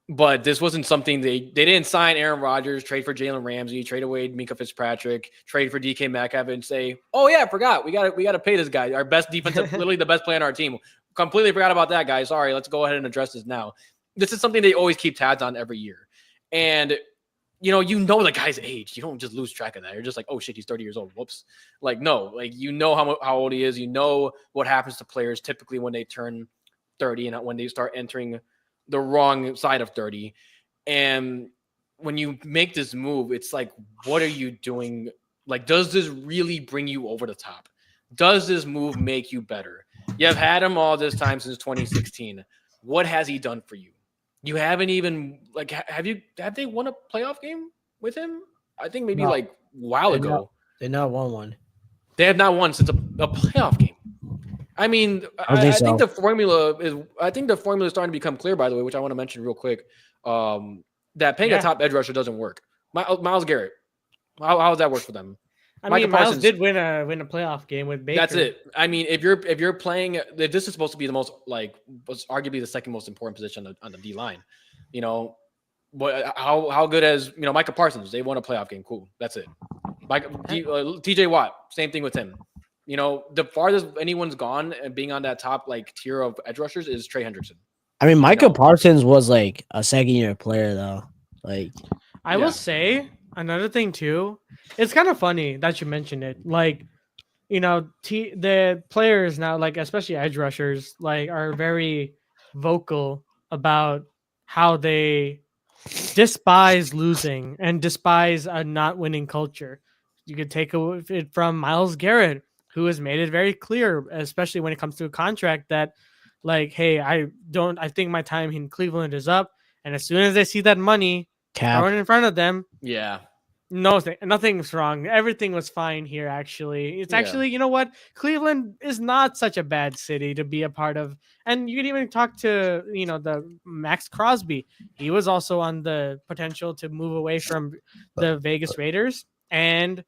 But this wasn't something they didn't sign Aaron Rodgers, trade for Jalen Ramsey, trade away Minka Fitzpatrick, trade for DK Metcalf, and say, "Oh yeah, I forgot. We gotta pay this guy, our best defensive, literally the best player on our team. Completely forgot about that guy. Sorry. Let's go ahead and address this now." This is something they always keep tabs on every year, and the guy's age. You don't just lose track of that. You're just like, "Oh shit, he's 30 years old. Whoops." Like, no, like how old he is. You know what happens to players typically when they turn 30 and when they start entering the wrong side of 30. And when you make this move, it's like, what are you doing? Like, does this really bring you over the top? Does this move make you better? You have had him all this time since 2016. What has he done for you? You haven't even have they won a playoff game with him? I think maybe a while ago. They not won one. They have not won since a playoff game. I mean, I think the formula is starting to become clear, by the way, which I want to mention real quick. That paying a top edge rusher doesn't work. Myles Garrett, how does that work for them? Miles did win a playoff game with Baker. That's it. I mean, if you're playing, this is supposed to be the most was arguably the second most important position on the D line. But how good as Micah Parsons? They won a playoff game. Cool. That's it. TJ Watt, same thing with him. The farthest anyone's gone and being on that top tier of edge rushers is Trey Hendrickson. I mean, Micah Parsons was like a second-year player, though. I will say another thing too. It's kind of funny that you mentioned it. The players now, especially edge rushers, are very vocal about how they despise losing and despise a not winning culture. You could take it from Myles Garrett, who has made it very clear, especially when it comes to a contract, that hey, I think my time in Cleveland is up. And as soon as they see that money thrown in front of them, nothing's wrong. Everything was fine here, actually. It's actually, you know what? Cleveland is not such a bad city to be a part of. And you can even talk to, the Max Crosby. He was also on the potential to move away from the Vegas Raiders. And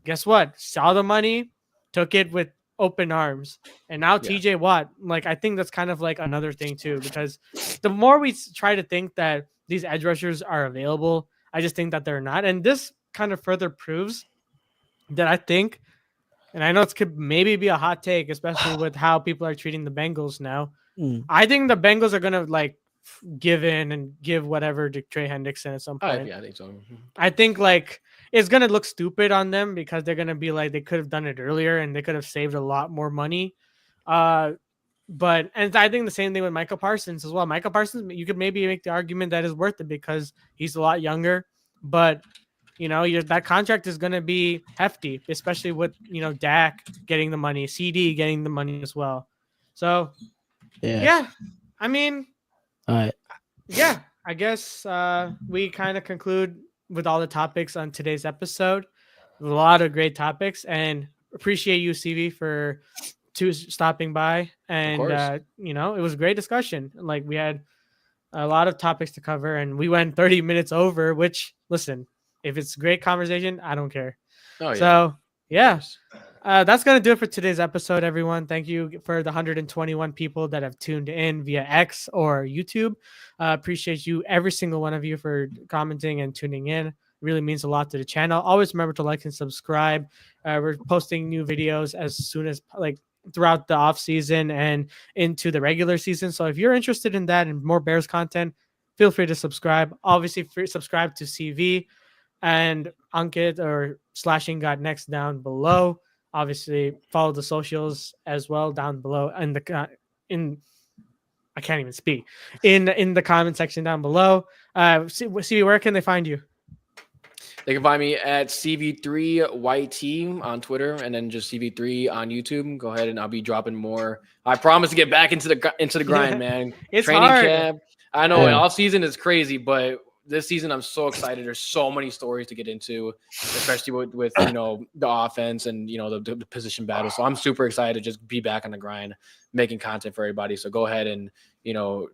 guess what? Saw the money, took it with open arms. And now TJ Watt, I think that's kind of another thing too, because the more we try to think that these edge rushers are available, I just think that they're not. And this kind of further proves that I think, and I know it could maybe be a hot take, especially with how people are treating the Bengals now, I think the Bengals are gonna like give in and give whatever to Trey Hendrickson at some point. Yeah, I think so. I think like it's gonna look stupid on them because they're gonna be like they could have done it earlier and they could have saved a lot more money. But and I think the same thing with Michael Parsons as well. Michael Parsons, you could maybe make the argument that is worth it because he's a lot younger, but that contract is going to be hefty, especially with Dak getting the money, CD getting the money as well. So yeah, I mean, all right, yeah, I guess we kind of conclude with all the topics on today's episode. A lot of great topics, and appreciate you, CV, for stopping by. And it was a great discussion. Like we had a lot of topics to cover, and we went 30 minutes over. Which, listen, if it's a great conversation, I don't care. Oh, yeah. So yeah. That's going to do it for today's episode, everyone. Thank you for the 121 people that have tuned in via X or YouTube. Appreciate you, every single one of you, for commenting and tuning in. It really means a lot to the channel. Always remember to like and subscribe. We're posting new videos as soon as throughout the off season and into the regular season. So if you're interested in that and more Bears content, feel free to subscribe. Obviously, subscribe to CV and Ankit or SlashingGotNext down below. Obviously, follow the socials as well down below I can't even speak in the comment section down below. CV, where can they find you? They can find me at CV3YT on Twitter, and then just CV3 on YouTube. Go ahead, and I'll be dropping more. I promise to get back into the grind, man. It's training hard. Camp. I know off season is crazy, but this season I'm so excited. There's so many stories to get into, especially with the offense and the position battle. So I'm super excited to just be back on the grind, making content for everybody. So go ahead and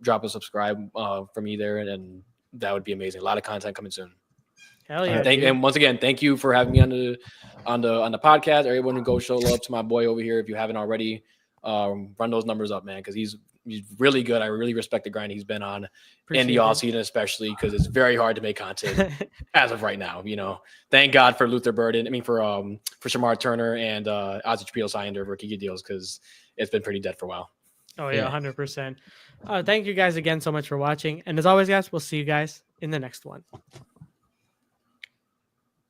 drop a subscribe for me there, and that would be amazing. A lot of content coming soon. Hell yeah! And once again, thank you for having me on the podcast. Everyone who go show love to my boy over here if you haven't already. Run those numbers up, man, because he's really good. I really respect the grind he's been on in the off season, especially because it's very hard to make content as of right now. Thank God for Luther Burden. I mean, for Shamar Turner and Ozzy Trapito signed their rookie deals because it's been pretty dead for a while. Oh yeah, 100%. Thank you guys again so much for watching, and as always, guys, we'll see you guys in the next one.